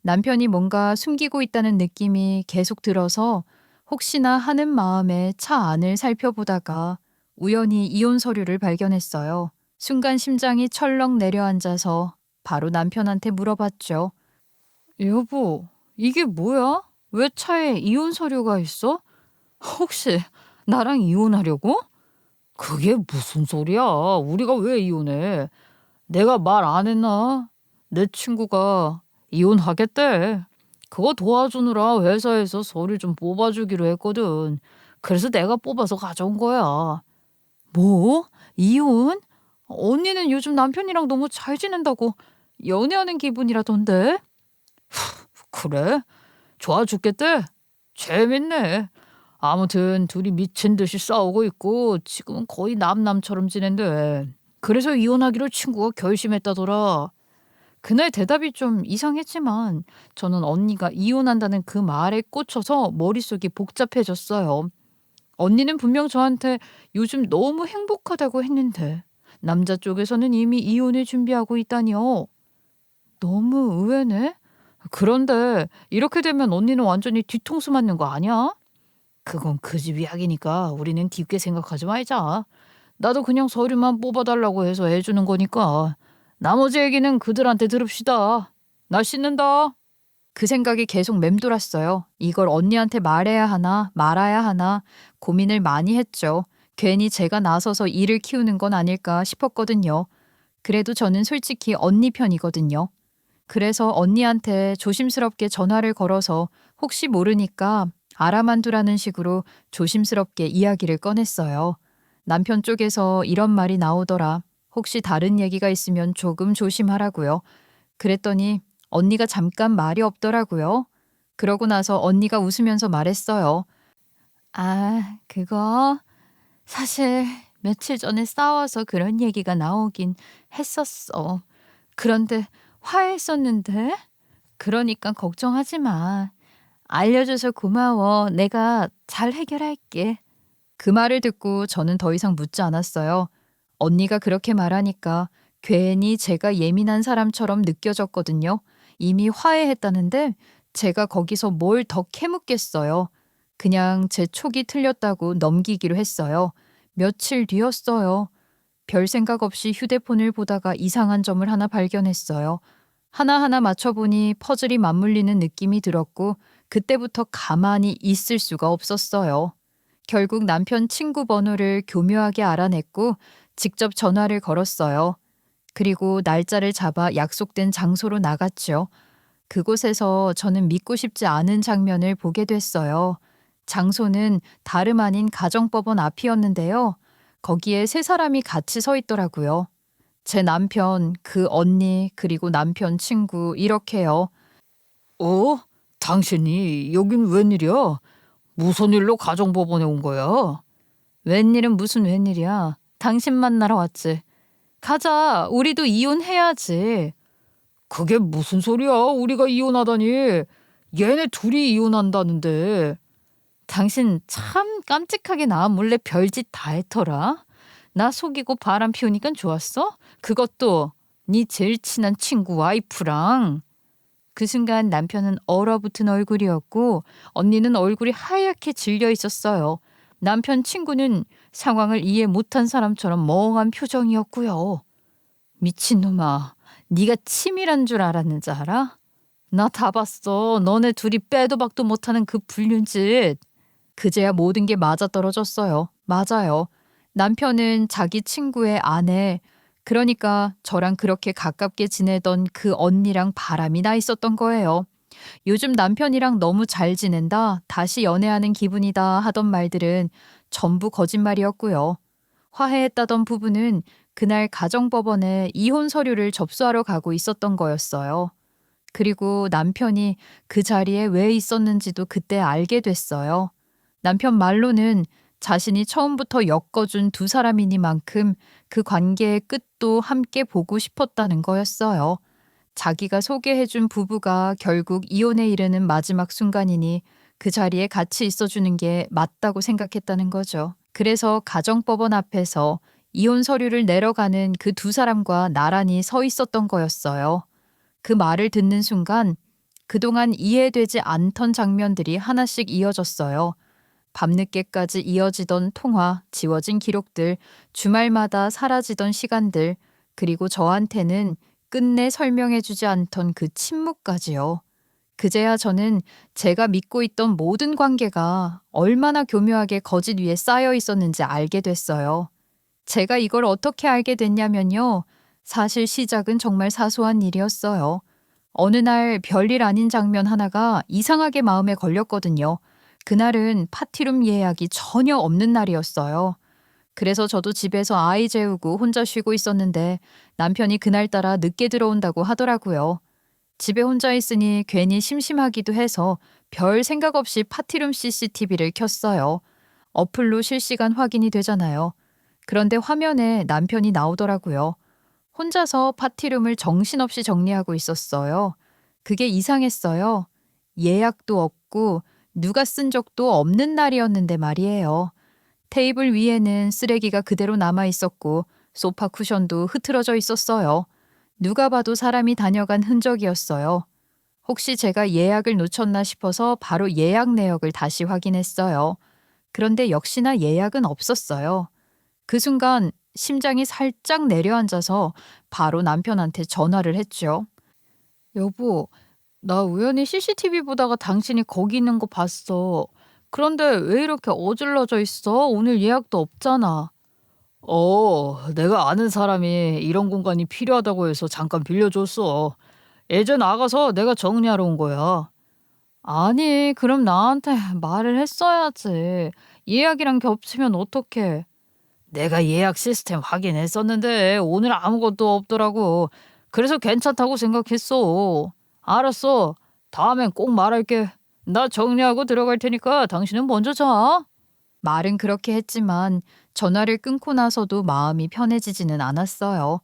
남편이 뭔가 숨기고 있다는 느낌이 계속 들어서 혹시나 하는 마음에 차 안을 살펴보다가 우연히 이혼 서류를 발견했어요. 순간 심장이 철렁 내려앉아서 바로 남편한테 물어봤죠. 여보, 이게 뭐야? 왜 차에 이혼 서류가 있어? 혹시 나랑 이혼하려고? 그게 무슨 소리야? 우리가 왜 이혼해? 내가 말 안 했나? 내 친구가 이혼하겠대. 그거 도와주느라 회사에서 서류 좀 뽑아주기로 했거든. 그래서 내가 뽑아서 가져온 거야. 뭐? 이혼? 언니는 요즘 남편이랑 너무 잘 지낸다고 연애하는 기분이라던데? 그래? 좋아 죽겠대? 재밌네. 아무튼 둘이 미친 듯이 싸우고 있고 지금은 거의 남남처럼 지낸대. 그래서 이혼하기로 친구가 결심했다더라. 그날 대답이 좀 이상했지만 저는 언니가 이혼한다는 그 말에 꽂혀서 머릿속이 복잡해졌어요. 언니는 분명 저한테 요즘 너무 행복하다고 했는데 남자 쪽에서는 이미 이혼을 준비하고 있다니요. 너무 의외네. 그런데 이렇게 되면 언니는 완전히 뒤통수 맞는 거 아니야? 그건 그 집 이야기니까 우리는 깊게 생각하지 말자. 나도 그냥 서류만 뽑아달라고 해서 해주는 거니까 나머지 얘기는 그들한테 들읍시다. 나 씻는다. 그 생각이 계속 맴돌았어요. 이걸 언니한테 말해야 하나 말아야 하나 고민을 많이 했죠. 괜히 제가 나서서 일을 키우는 건 아닐까 싶었거든요. 그래도 저는 솔직히 언니 편이거든요. 그래서 언니한테 조심스럽게 전화를 걸어서 혹시 모르니까 알아만 두라는 식으로 조심스럽게 이야기를 꺼냈어요. 남편 쪽에서 이런 말이 나오더라. 혹시 다른 얘기가 있으면 조금 조심하라고요. 그랬더니 언니가 잠깐 말이 없더라고요. 그러고 나서 언니가 웃으면서 말했어요. 아, 그거 사실 며칠 전에 싸워서 그런 얘기가 나오긴 했었어. 그런데 화해했었는데? 그러니까 걱정하지 마. 알려줘서 고마워. 내가 잘 해결할게. 그 말을 듣고 저는 더 이상 묻지 않았어요. 언니가 그렇게 말하니까 괜히 제가 예민한 사람처럼 느껴졌거든요. 이미 화해했다는데 제가 거기서 뭘 더 캐묻겠어요. 그냥 제 촉이 틀렸다고 넘기기로 했어요. 며칠 뒤였어요. 별 생각 없이 휴대폰을 보다가 이상한 점을 하나 발견했어요. 하나하나 맞춰보니 퍼즐이 맞물리는 느낌이 들었고 그때부터 가만히 있을 수가 없었어요. 결국 남편 친구 번호를 교묘하게 알아냈고 직접 전화를 걸었어요. 그리고 날짜를 잡아 약속된 장소로 나갔죠. 그곳에서 저는 믿고 싶지 않은 장면을 보게 됐어요. 장소는 다름 아닌 가정법원 앞이었는데요. 거기에 세 사람이 같이 서 있더라고요. 제 남편, 그 언니, 그리고 남편 친구 이렇게요. 어? 당신이 여긴 웬일이야? 무슨 일로 가정법원에 온 거야? 웬일은 무슨 웬일이야. 당신 만나러 왔지. 가자. 우리도 이혼해야지. 그게 무슨 소리야? 우리가 이혼하다니. 얘네 둘이 이혼한다는데. 당신 참 깜찍하게 나 몰래 별짓 다 했더라. 나 속이고 바람 피우니까 좋았어? 그것도 네 제일 친한 친구 와이프랑. 그 순간 남편은 얼어붙은 얼굴이었고 언니는 얼굴이 하얗게 질려 있었어요. 남편 친구는 상황을 이해 못한 사람처럼 멍한 표정이었고요. 미친놈아, 네가 치밀한 줄 알았는지 알아? 나 다 봤어. 너네 둘이 빼도 박도 못하는 그 불륜짓. 그제야 모든 게 맞아떨어졌어요. 맞아요. 남편은 자기 친구의 아내, 그러니까 저랑 그렇게 가깝게 지내던 그 언니랑 바람이 나 있었던 거예요. 요즘 남편이랑 너무 잘 지낸다, 다시 연애하는 기분이다 하던 말들은 전부 거짓말이었고요. 화해했다던 부부는 그날 가정법원에 이혼 서류를 접수하러 가고 있었던 거였어요. 그리고 남편이 그 자리에 왜 있었는지도 그때 알게 됐어요. 남편 말로는 자신이 처음부터 엮어준 두 사람이니만큼 그 관계의 끝도 함께 보고 싶었다는 거였어요. 자기가 소개해준 부부가 결국 이혼에 이르는 마지막 순간이니 그 자리에 같이 있어주는 게 맞다고 생각했다는 거죠. 그래서 가정법원 앞에서 이혼 서류를 내려가는 그 두 사람과 나란히 서 있었던 거였어요. 그 말을 듣는 순간 그동안 이해되지 않던 장면들이 하나씩 이어졌어요. 밤늦게까지 이어지던 통화, 지워진 기록들, 주말마다 사라지던 시간들, 그리고 저한테는 끝내 설명해주지 않던 그 침묵까지요. 그제야 저는 제가 믿고 있던 모든 관계가 얼마나 교묘하게 거짓 위에 쌓여 있었는지 알게 됐어요. 제가 이걸 어떻게 알게 됐냐면요. 사실 시작은 정말 사소한 일이었어요. 어느 날 별일 아닌 장면 하나가 이상하게 마음에 걸렸거든요. 그날은 파티룸 예약이 전혀 없는 날이었어요. 그래서 저도 집에서 아이 재우고 혼자 쉬고 있었는데 남편이 그날따라 늦게 들어온다고 하더라고요. 집에 혼자 있으니 괜히 심심하기도 해서 별 생각 없이 파티룸 CCTV를 켰어요. 어플로 실시간 확인이 되잖아요. 그런데 화면에 남편이 나오더라고요. 혼자서 파티룸을 정신없이 정리하고 있었어요. 그게 이상했어요. 예약도 없고 누가 쓴 적도 없는 날이었는데 말이에요. 테이블 위에는 쓰레기가 그대로 남아 있었고 소파 쿠션도 흐트러져 있었어요. 누가 봐도 사람이 다녀간 흔적이었어요. 혹시 제가 예약을 놓쳤나 싶어서 바로 예약 내역을 다시 확인했어요. 그런데 역시나 예약은 없었어요. 그 순간 심장이 살짝 내려앉아서 바로 남편한테 전화를 했죠. 여보, 나 우연히 CCTV 보다가 당신이 거기 있는 거 봤어. 그런데 왜 이렇게 어질러져 있어? 오늘 예약도 없잖아. 내가 아는 사람이 이런 공간이 필요하다고 해서 잠깐 빌려줬어. 예전 나가서 내가 정리하러 온 거야. 아니, 그럼 나한테 말을 했어야지. 예약이랑 겹치면 어떡해. 내가 예약 시스템 확인했었는데 오늘 아무것도 없더라고. 그래서 괜찮다고 생각했어. 알았어. 다음엔 꼭 말할게. 나 정리하고 들어갈 테니까 당신은 먼저 자. 말은 그렇게 했지만 전화를 끊고 나서도 마음이 편해지지는 않았어요.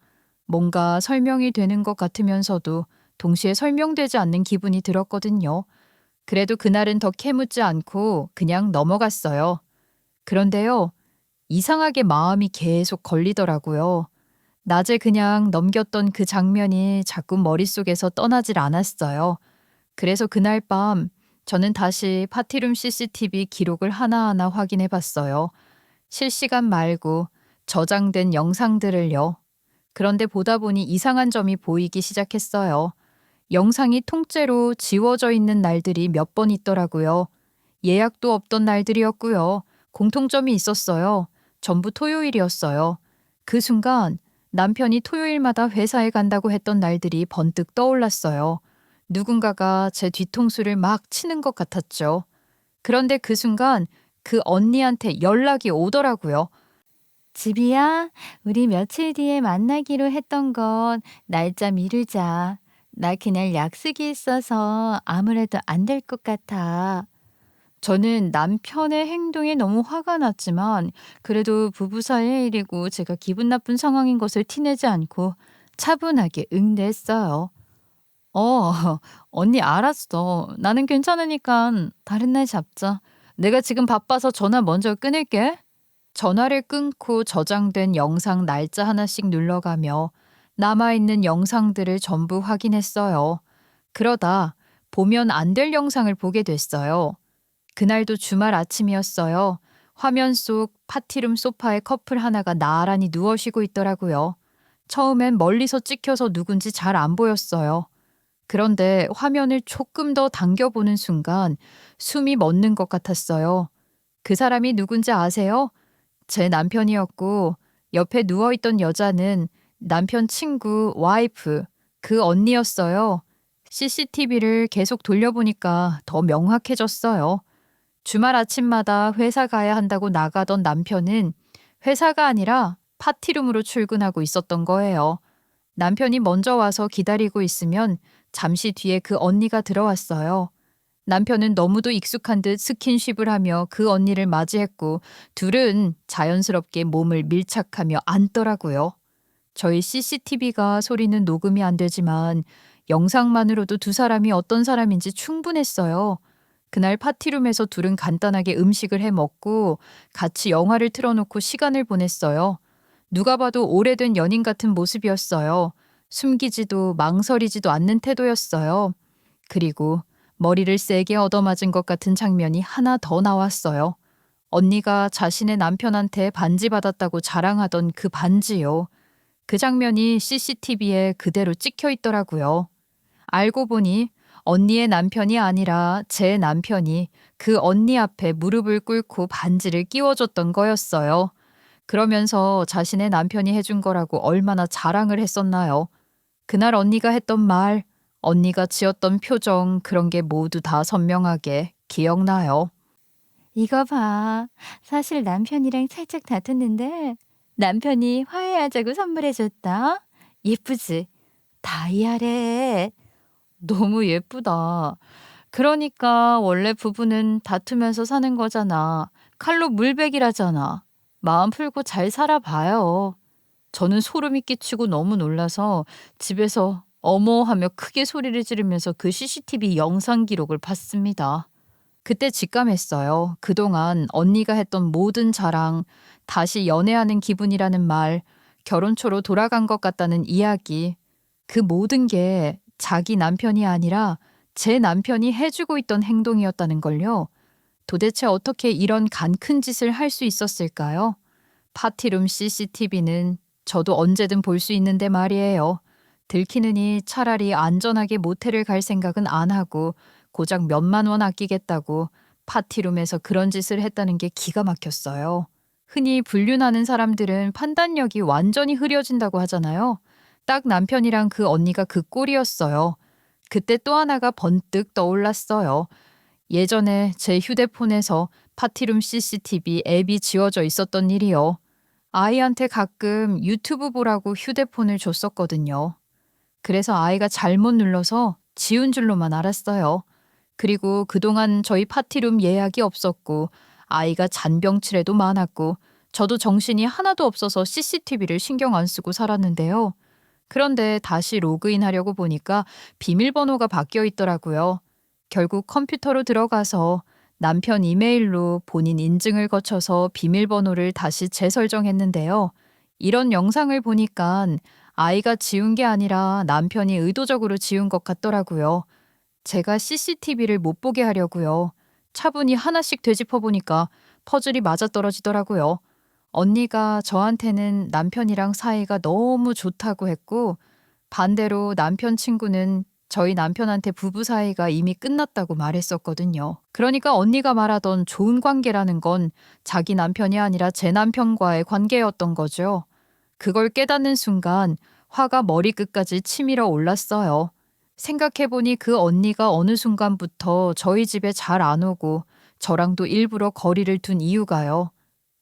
뭔가 설명이 되는 것 같으면서도 동시에 설명되지 않는 기분이 들었거든요. 그래도 그날은 더 캐묻지 않고 그냥 넘어갔어요. 그런데요, 이상하게 마음이 계속 걸리더라고요. 낮에 그냥 넘겼던 그 장면이 자꾸 머릿속에서 떠나질 않았어요. 그래서 그날 밤 저는 다시 파티룸 CCTV 기록을 하나하나 확인해 봤어요. 실시간 말고 저장된 영상들을요. 그런데 보다 보니 이상한 점이 보이기 시작했어요. 영상이 통째로 지워져 있는 날들이 몇 번 있더라고요. 예약도 없던 날들이었고요. 공통점이 있었어요. 전부 토요일이었어요. 그 순간 남편이 토요일마다 회사에 간다고 했던 날들이 번뜩 떠올랐어요. 누군가가 제 뒤통수를 막 치는 것 같았죠. 그런데 그 순간 그 언니한테 연락이 오더라고요. 지비야, 우리 며칠 뒤에 만나기로 했던 건 날짜 미루자. 나 그날 약속이 있어서 아무래도 안 될 것 같아. 저는 남편의 행동에 너무 화가 났지만 그래도 부부 사이의 일이고 제가 기분 나쁜 상황인 것을 티내지 않고 차분하게 응대했어요. 어, 언니 알았어. 나는 괜찮으니까 다른 날 잡자. 내가 지금 바빠서 전화 먼저 끊을게. 전화를 끊고 저장된 영상 날짜 하나씩 눌러가며 남아있는 영상들을 전부 확인했어요. 그러다 보면 안 될 영상을 보게 됐어요. 그날도 주말 아침이었어요. 화면 속 파티룸 소파에 커플 하나가 나란히 누워 쉬고 있더라고요. 처음엔 멀리서 찍혀서 누군지 잘 안 보였어요. 그런데 화면을 조금 더 당겨보는 순간 숨이 멎는 것 같았어요. 그 사람이 누군지 아세요? 제 남편이었고 옆에 누워있던 여자는 남편 친구 와이프, 그 언니였어요. CCTV를 계속 돌려보니까 더 명확해졌어요. 주말 아침마다 회사 가야 한다고 나가던 남편은 회사가 아니라 파티룸으로 출근하고 있었던 거예요. 남편이 먼저 와서 기다리고 있으면 잠시 뒤에 그 언니가 들어왔어요. 남편은 너무도 익숙한 듯 스킨십을 하며 그 언니를 맞이했고 둘은 자연스럽게 몸을 밀착하며 앉더라고요. 저희 CCTV가 소리는 녹음이 안 되지만 영상만으로도 두 사람이 어떤 사람인지 충분했어요. 그날 파티룸에서 둘은 간단하게 음식을 해 먹고 같이 영화를 틀어놓고 시간을 보냈어요. 누가 봐도 오래된 연인 같은 모습이었어요. 숨기지도 망설이지도 않는 태도였어요. 그리고 머리를 세게 얻어맞은 것 같은 장면이 하나 더 나왔어요. 언니가 자신의 남편한테 반지 받았다고 자랑하던 그 반지요. 그 장면이 CCTV에 그대로 찍혀 있더라고요. 알고 보니 언니의 남편이 아니라 제 남편이 그 언니 앞에 무릎을 꿇고 반지를 끼워줬던 거였어요. 그러면서 자신의 남편이 해준 거라고 얼마나 자랑을 했었나요? 그날 언니가 했던 말, 언니가 지었던 표정, 그런 게 모두 다 선명하게 기억나요. 이거 봐. 사실 남편이랑 살짝 다퉜는데 남편이 화해하자고 선물해줬다. 예쁘지? 다이아래. 너무 예쁘다. 그러니까 원래 부부는 다투면서 사는 거잖아. 칼로 물베기라잖아. 마음 풀고 잘 살아봐요. 저는 소름이 끼치고 너무 놀라서 집에서 어머 하며 크게 소리를 지르면서 그 CCTV 영상 기록을 봤습니다. 그때 직감했어요. 그동안 언니가 했던 모든 자랑, 다시 연애하는 기분이라는 말, 결혼 초로 돌아간 것 같다는 이야기, 그 모든 게 자기 남편이 아니라 제 남편이 해주고 있던 행동이었다는 걸요. 도대체 어떻게 이런 간 큰 짓을 할 수 있었을까요? 파티룸 CCTV는 저도 언제든 볼 수 있는데 말이에요. 들키느니 차라리 안전하게 모텔을 갈 생각은 안 하고 고작 몇만 원 아끼겠다고 파티룸에서 그런 짓을 했다는 게 기가 막혔어요. 흔히 불륜하는 사람들은 판단력이 완전히 흐려진다고 하잖아요. 딱 남편이랑 그 언니가 그 꼴이었어요. 그때 또 하나가 번뜩 떠올랐어요. 예전에 제 휴대폰에서 파티룸 CCTV 앱이 지워져 있었던 일이요. 아이한테 가끔 유튜브 보라고 휴대폰을 줬었거든요. 그래서 아이가 잘못 눌러서 지운 줄로만 알았어요. 그리고 그동안 저희 파티룸 예약이 없었고 아이가 잔병치레도 많았고 저도 정신이 하나도 없어서 CCTV를 신경 안 쓰고 살았는데요. 그런데 다시 로그인하려고 보니까 비밀번호가 바뀌어 있더라고요. 결국 컴퓨터로 들어가서 남편 이메일로 본인 인증을 거쳐서 비밀번호를 다시 재설정했는데요. 이런 영상을 보니까 아이가 지운 게 아니라 남편이 의도적으로 지운 것 같더라고요. 제가 CCTV를 못 보게 하려고요. 차분히 하나씩 되짚어 보니까 퍼즐이 맞아떨어지더라고요. 언니가 저한테는 남편이랑 사이가 너무 좋다고 했고 반대로 남편 친구는 저희 남편한테 부부 사이가 이미 끝났다고 말했었거든요. 그러니까 언니가 말하던 좋은 관계라는 건 자기 남편이 아니라 제 남편과의 관계였던 거죠. 그걸 깨닫는 순간 화가 머리끝까지 치밀어 올랐어요. 생각해보니 그 언니가 어느 순간부터 저희 집에 잘 안 오고 저랑도 일부러 거리를 둔 이유가요.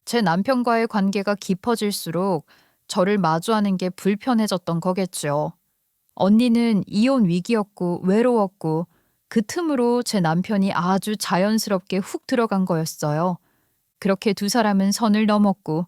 제 남편과의 관계가 깊어질수록 저를 마주하는 게 불편해졌던 거겠죠. 언니는 이혼 위기였고 외로웠고 그 틈으로 제 남편이 아주 자연스럽게 훅 들어간 거였어요. 그렇게 두 사람은 선을 넘었고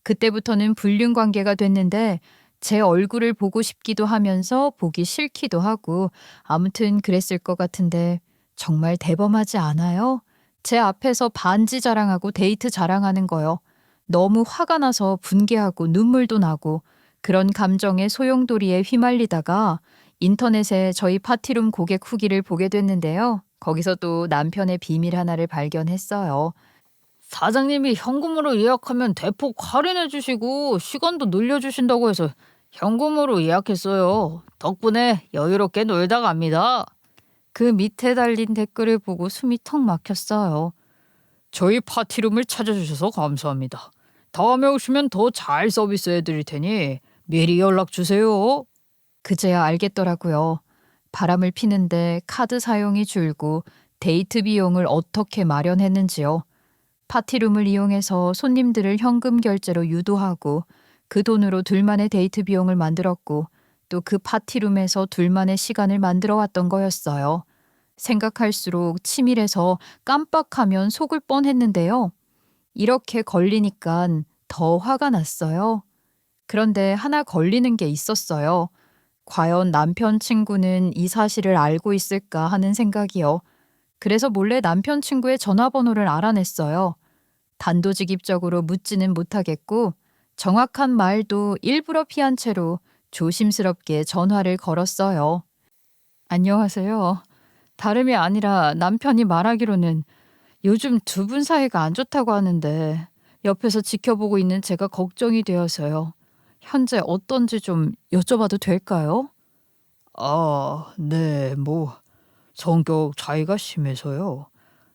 그때부터는 불륜 관계가 됐는데 제 얼굴을 보고 싶기도 하면서 보기 싫기도 하고 아무튼 그랬을 것 같은데 정말 대범하지 않아요? 제 앞에서 반지 자랑하고 데이트 자랑하는 거요. 너무 화가 나서 분개하고 눈물도 나고 그런 감정의 소용돌이에 휘말리다가 인터넷에 저희 파티룸 고객 후기를 보게 됐는데요. 거기서 또 남편의 비밀 하나를 발견했어요. 사장님이 현금으로 예약하면 대폭 할인해 주시고 시간도 늘려주신다고 해서 현금으로 예약했어요. 덕분에 여유롭게 놀다 갑니다. 그 밑에 달린 댓글을 보고 숨이 턱 막혔어요. 저희 파티룸을 찾아주셔서 감사합니다. 다음에 오시면 더 잘 서비스해 드릴 테니 미리 연락 주세요. 그제야 알겠더라고요. 바람을 피는데 카드 사용이 줄고 데이트 비용을 어떻게 마련했는지요. 파티룸을 이용해서 손님들을 현금 결제로 유도하고 그 돈으로 둘만의 데이트 비용을 만들었고 또 그 파티룸에서 둘만의 시간을 만들어 왔던 거였어요. 생각할수록 치밀해서 깜빡하면 속을 뻔했는데요. 이렇게 걸리니까 더 화가 났어요. 그런데 하나 걸리는 게 있었어요. 과연 남편 친구는 이 사실을 알고 있을까 하는 생각이요. 그래서 몰래 남편 친구의 전화번호를 알아냈어요. 단도직입적으로 묻지는 못하겠고 정확한 말도 일부러 피한 채로 조심스럽게 전화를 걸었어요. 안녕하세요. 다름이 아니라 남편이 말하기로는 요즘 두 분 사이가 안 좋다고 하는데 옆에서 지켜보고 있는 제가 걱정이 되어서요. 현재 어떤지 좀 여쭤봐도 될까요? 아, 네, 성격 차이가 심해서요.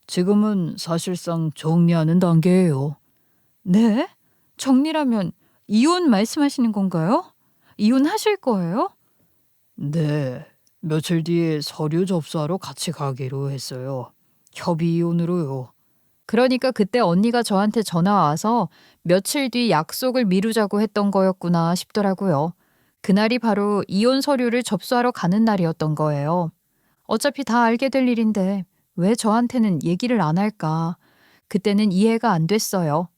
지금은 사실상 정리하는 단계예요. 네? 정리라면 이혼 말씀하시는 건가요? 이혼하실 거예요? 네, 며칠 뒤에 서류 접수하러 같이 가기로 했어요. 협의 이혼으로요. 그러니까 그때 언니가 저한테 전화 와서 며칠 뒤 약속을 미루자고 했던 거였구나 싶더라고요. 그날이 바로 이혼 서류를 접수하러 가는 날이었던 거예요. 어차피 다 알게 될 일인데 왜 저한테는 얘기를 안 할까? 그때는 이해가 안 됐어요.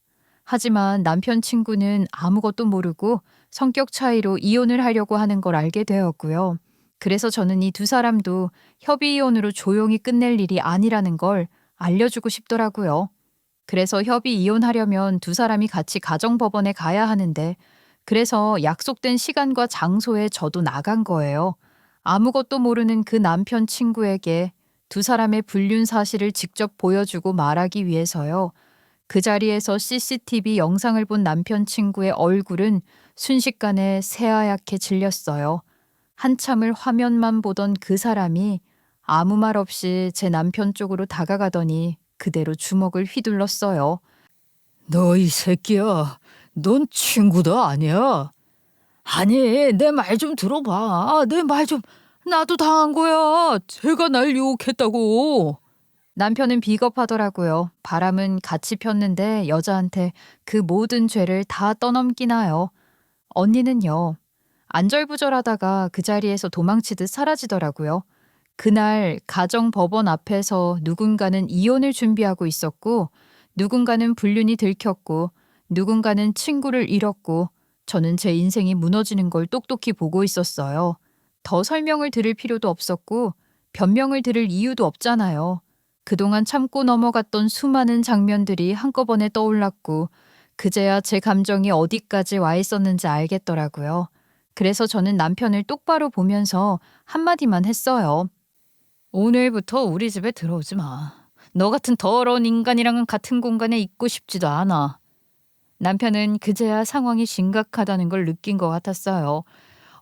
하지만 남편 친구는 아무것도 모르고 성격 차이로 이혼을 하려고 하는 걸 알게 되었고요. 그래서 저는 이 두 사람도 협의 이혼으로 조용히 끝낼 일이 아니라는 걸 알려주고 싶더라고요. 그래서 협의 이혼하려면 두 사람이 같이 가정법원에 가야 하는데 그래서 약속된 시간과 장소에 저도 나간 거예요. 아무것도 모르는 그 남편 친구에게 두 사람의 불륜 사실을 직접 보여주고 말하기 위해서요. 그 자리에서 CCTV 영상을 본 남편 친구의 얼굴은 순식간에 새하얗게 질렸어요. 한참을 화면만 보던 그 사람이 아무 말 없이 제 남편 쪽으로 다가가더니 그대로 주먹을 휘둘렀어요. 너 이 새끼야. 넌 친구도 아니야. 아니, 내 말 좀 들어봐. 내 말 좀. 나도 당한 거야. 제가 날 유혹했다고. 남편은 비겁하더라고요. 바람은 같이 폈는데 여자한테 그 모든 죄를 다 떠넘기나요. 언니는요. 안절부절하다가 그 자리에서 도망치듯 사라지더라고요. 그날 가정법원 앞에서 누군가는 이혼을 준비하고 있었고 누군가는 불륜이 들켰고 누군가는 친구를 잃었고 저는 제 인생이 무너지는 걸 똑똑히 보고 있었어요. 더 설명을 들을 필요도 없었고 변명을 들을 이유도 없잖아요. 그동안 참고 넘어갔던 수많은 장면들이 한꺼번에 떠올랐고 그제야 제 감정이 어디까지 와 있었는지 알겠더라고요. 그래서 저는 남편을 똑바로 보면서 한마디만 했어요. 오늘부터 우리 집에 들어오지 마. 너 같은 더러운 인간이랑은 같은 공간에 있고 싶지도 않아. 남편은 그제야 상황이 심각하다는 걸 느낀 것 같았어요.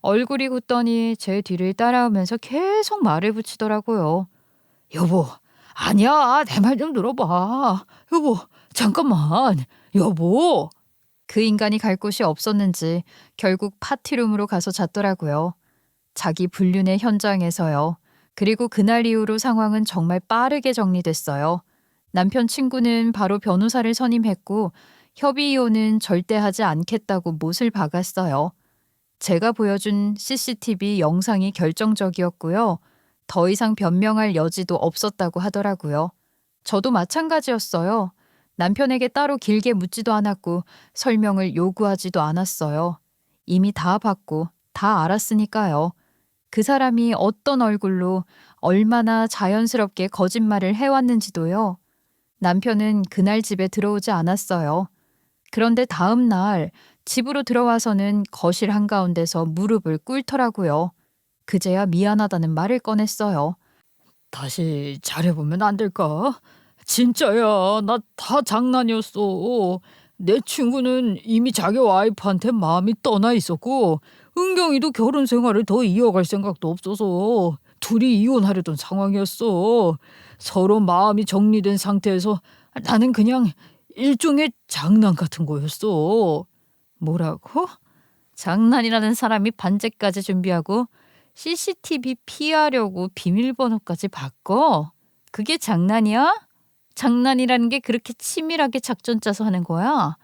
얼굴이 굳더니 제 뒤를 따라오면서 계속 말을 붙이더라고요. 여보, 아니야. 내 말 좀 들어봐. 여보, 잠깐만. 여보. 그 인간이 갈 곳이 없었는지 결국 파티룸으로 가서 잤더라고요. 자기 불륜의 현장에서요. 그리고 그날 이후로 상황은 정말 빠르게 정리됐어요. 남편 친구는 바로 변호사를 선임했고 협의 이혼은 절대 하지 않겠다고 못을 박았어요. 제가 보여준 CCTV 영상이 결정적이었고요. 더 이상 변명할 여지도 없었다고 하더라고요. 저도 마찬가지였어요. 남편에게 따로 길게 묻지도 않았고 설명을 요구하지도 않았어요. 이미 다 봤고 다 알았으니까요. 그 사람이 어떤 얼굴로 얼마나 자연스럽게 거짓말을 해왔는지도요. 남편은 그날 집에 들어오지 않았어요. 그런데 다음 날 집으로 들어와서는 거실 한가운데서 무릎을 꿇더라고요. 그제야 미안하다는 말을 꺼냈어요. 다시 잘해보면 안 될까? 진짜야. 나 다 장난이었어. 내 친구는 이미 자기 와이프한테 마음이 떠나 있었고 은경이도 결혼 생활을 더 이어갈 생각도 없어서 둘이 이혼하려던 상황이었어. 서로 마음이 정리된 상태에서 나는 그냥 일종의 장난 같은 거였어. 뭐라고? 장난이라는 사람이 반제까지 준비하고 CCTV 피하려고 비밀번호까지 바꿔? 그게 장난이야? 장난이라는 게 그렇게 치밀하게 작전 짜서 하는 거야?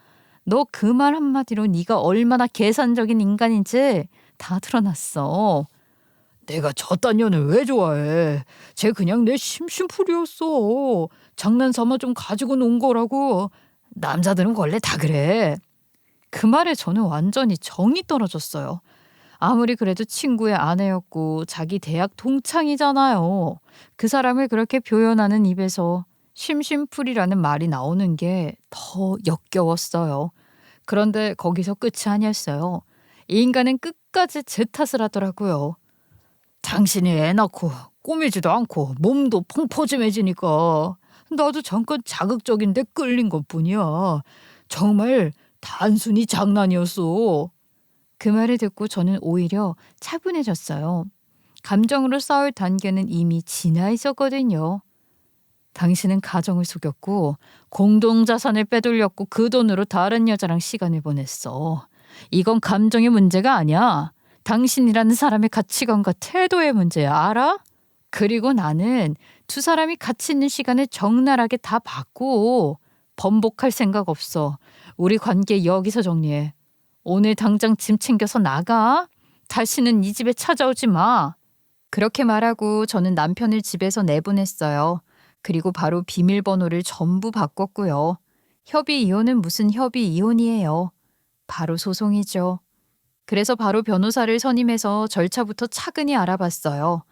너 그 말 한마디로 네가 얼마나 계산적인 인간인지 다 드러났어. 내가 저딴 년을 왜 좋아해? 쟤 그냥 내 심심풀이였어. 장난삼아 좀 가지고 논 거라고. 남자들은 원래 다 그래. 그 말에 저는 완전히 정이 떨어졌어요. 아무리 그래도 친구의 아내였고 자기 대학 동창이잖아요. 그 사람을 그렇게 표현하는 입에서 심심풀이라는 말이 나오는 게 더 역겨웠어요. 그런데 거기서 끝이 아니었어요. 이 인간은 끝까지 제 탓을 하더라고요. 당신이 애 낳고 꾸미지도 않고 몸도 펑퍼짐해지니까 나도 잠깐 자극적인데 끌린 것뿐이야. 정말 단순히 장난이었어. 그 말을 듣고 저는 오히려 차분해졌어요. 감정으로 싸울 단계는 이미 지나 있었거든요. 당신은 가정을 속였고 공동자산을 빼돌렸고 그 돈으로 다른 여자랑 시간을 보냈어. 이건 감정의 문제가 아니야. 당신이라는 사람의 가치관과 태도의 문제야. 알아? 그리고 나는 두 사람이 같이 있는 시간을 적나라하게 다 봤고 번복할 생각 없어. 우리 관계 여기서 정리해. 오늘 당장 짐 챙겨서 나가. 다시는 이 집에 찾아오지 마. 그렇게 말하고 저는 남편을 집에서 내보냈어요. 그리고 바로 비밀번호를 전부 바꿨고요. 협의 이혼은 무슨 협의 이혼이에요. 바로 소송이죠. 그래서 바로 변호사를 선임해서 절차부터 차근히 알아봤어요.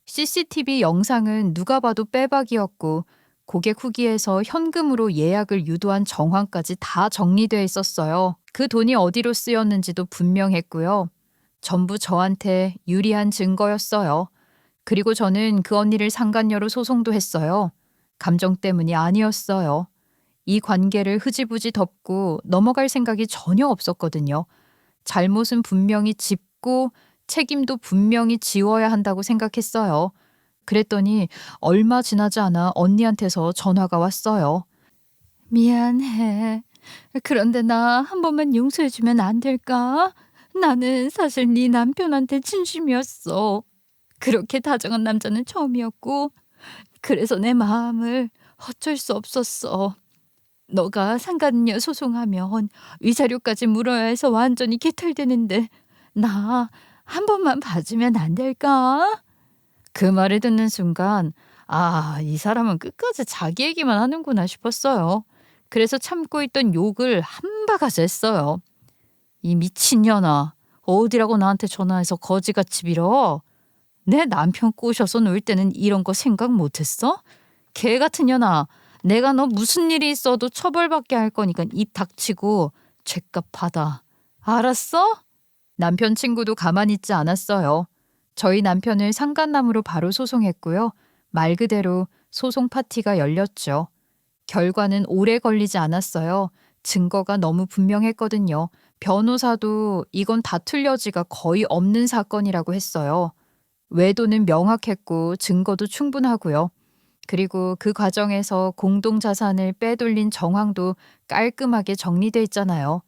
CCTV 영상은 누가 봐도 빼박이었고 고객 후기에서 현금으로 예약을 유도한 정황까지 다 정리돼 있었어요. 그 돈이 어디로 쓰였는지도 분명했고요. 전부 저한테 유리한 증거였어요. 그리고 저는 그 언니를 상간녀로 소송도 했어요. 감정 때문이 아니었어요. 이 관계를 흐지부지 덮고 넘어갈 생각이 전혀 없었거든요. 잘못은 분명히 짚고 책임도 분명히 지워야 한다고 생각했어요. 그랬더니 얼마 지나지 않아 언니한테서 전화가 왔어요. 미안해. 그런데 나 한 번만 용서해주면 안 될까? 나는 사실 네 남편한테 진심이었어. 그렇게 다정한 남자는 처음이었고, 그래서 내 마음을 어쩔 수 없었어. 너가 상간녀 소송하면 위자료까지 물어야 해서 완전히 개탈되는데 나 한 번만 봐주면 안 될까? 그 말을 듣는 순간 이 사람은 끝까지 자기 얘기만 하는구나 싶었어요. 그래서 참고 있던 욕을 한 바가지 했어요. 이 미친년아, 어디라고 나한테 전화해서 거지같이 빌어? 내 남편 꼬셔서 놀 때는 이런 거 생각 못했어? 개 같은 년아, 내가 너 무슨 일이 있어도 처벌받게 할 거니까 입 닥치고 죗값 받아. 알았어? 남편 친구도 가만히 있지 않았어요. 저희 남편을 상간남으로 바로 소송했고요. 말 그대로 소송 파티가 열렸죠. 결과는 오래 걸리지 않았어요. 증거가 너무 분명했거든요. 변호사도 이건 다툴 여지가 거의 없는 사건이라고 했어요. 외도는 명확했고 증거도 충분하고요. 그리고 그 과정에서 공동자산을 빼돌린 정황도 깔끔하게 정리돼 있잖아요.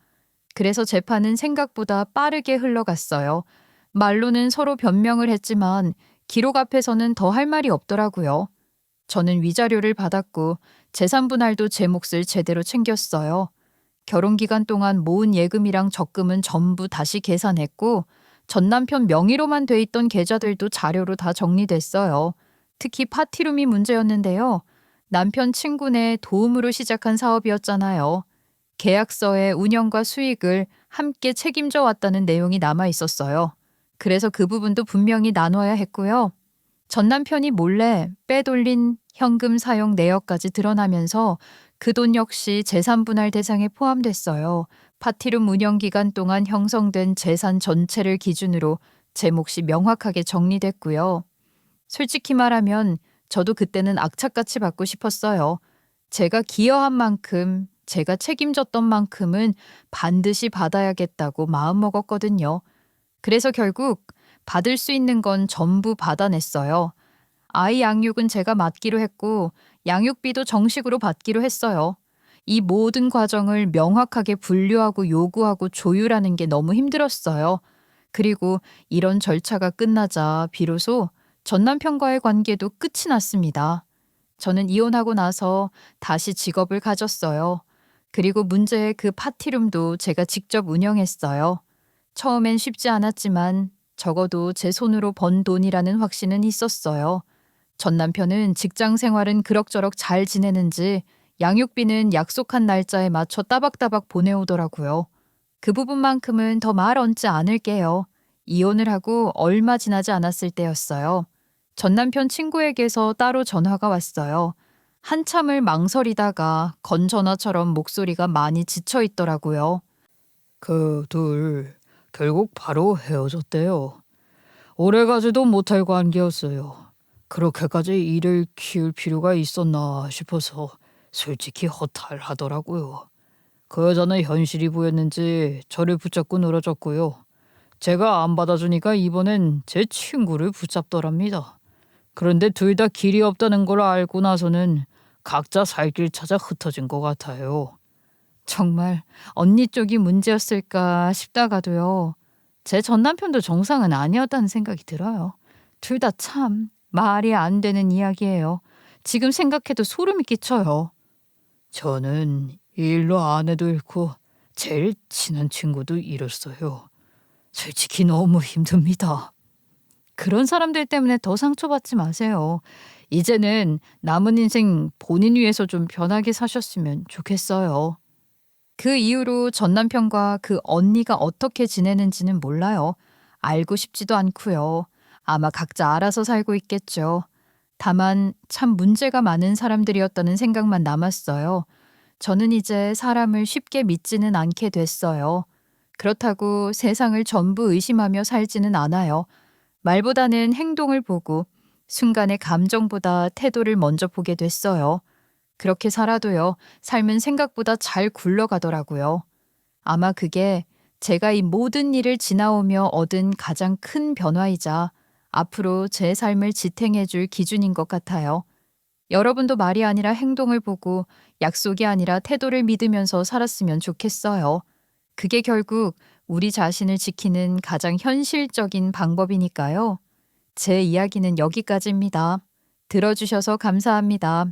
그래서 재판은 생각보다 빠르게 흘러갔어요. 말로는 서로 변명을 했지만 기록 앞에서는 더 할 말이 없더라고요. 저는 위자료를 받았고 재산 분할도 제 몫을 제대로 챙겼어요. 결혼 기간 동안 모은 예금이랑 적금은 전부 다시 계산했고 전 남편 명의로만 돼 있던 계좌들도 자료로 다 정리됐어요. 특히 파티룸이 문제였는데요. 남편 친구네 도움으로 시작한 사업이었잖아요. 계약서에 운영과 수익을 함께 책임져 왔다는 내용이 남아 있었어요. 그래서 그 부분도 분명히 나눠야 했고요. 전 남편이 몰래 빼돌린 현금 사용 내역까지 드러나면서 그 돈 역시 재산 분할 대상에 포함됐어요. 파티룸 운영 기간 동안 형성된 재산 전체를 기준으로 제 몫이 명확하게 정리됐고요. 솔직히 말하면 저도 그때는 악착같이 받고 싶었어요. 제가 기여한 만큼, 제가 책임졌던 만큼은 반드시 받아야겠다고 마음먹었거든요. 그래서 결국 받을 수 있는 건 전부 받아냈어요. 아이 양육은 제가 맡기로 했고 양육비도 정식으로 받기로 했어요. 이 모든 과정을 명확하게 분류하고 요구하고 조율하는 게 너무 힘들었어요. 그리고 이런 절차가 끝나자 비로소 전 남편과의 관계도 끝이 났습니다. 저는 이혼하고 나서 다시 직업을 가졌어요. 그리고 문제의 그 파티룸도 제가 직접 운영했어요. 처음엔 쉽지 않았지만 적어도 제 손으로 번 돈이라는 확신은 있었어요. 전 남편은 직장 생활은 그럭저럭 잘 지내는지 양육비는 약속한 날짜에 맞춰 따박따박 보내오더라고요. 그 부분만큼은 더 말 얹지 않을게요. 이혼을 하고 얼마 지나지 않았을 때였어요. 전 남편 친구에게서 따로 전화가 왔어요. 한참을 망설이다가 건전화처럼 목소리가 많이 지쳐 있더라고요. 그 둘 결국 바로 헤어졌대요. 오래가지도 못할 관계였어요. 그렇게까지 일을 키울 필요가 있었나 싶어서 솔직히 허탈하더라고요. 그 여자는 현실이 보였는지 저를 붙잡고 늘어졌고요. 제가 안 받아주니까 이번엔 제 친구를 붙잡더랍니다. 그런데 둘 다 길이 없다는 걸 알고 나서는 각자 살 길 찾아 흩어진 것 같아요. 정말 언니 쪽이 문제였을까 싶다가도요. 제 전 남편도 정상은 아니었다는 생각이 들어요. 둘 다 참 말이 안 되는 이야기예요. 지금 생각해도 소름이 끼쳐요. 저는 이 일로 아내도 잃고 제일 친한 친구도 잃었어요. 솔직히 너무 힘듭니다. 그런 사람들 때문에 더 상처받지 마세요. 이제는 남은 인생 본인 위해서 좀 편하게 사셨으면 좋겠어요. 그 이후로 전 남편과 그 언니가 어떻게 지내는지는 몰라요. 알고 싶지도 않고요. 아마 각자 알아서 살고 있겠죠. 다만 참 문제가 많은 사람들이었다는 생각만 남았어요. 저는 이제 사람을 쉽게 믿지는 않게 됐어요. 그렇다고 세상을 전부 의심하며 살지는 않아요. 말보다는 행동을 보고 순간의 감정보다 태도를 먼저 보게 됐어요. 그렇게 살아도요, 삶은 생각보다 잘 굴러가더라고요. 아마 그게 제가 이 모든 일을 지나오며 얻은 가장 큰 변화이자 앞으로 제 삶을 지탱해 줄 기준인 것 같아요. 여러분도 말이 아니라 행동을 보고 약속이 아니라 태도를 믿으면서 살았으면 좋겠어요. 그게 결국 우리 자신을 지키는 가장 현실적인 방법이니까요. 제 이야기는 여기까지입니다. 들어주셔서 감사합니다.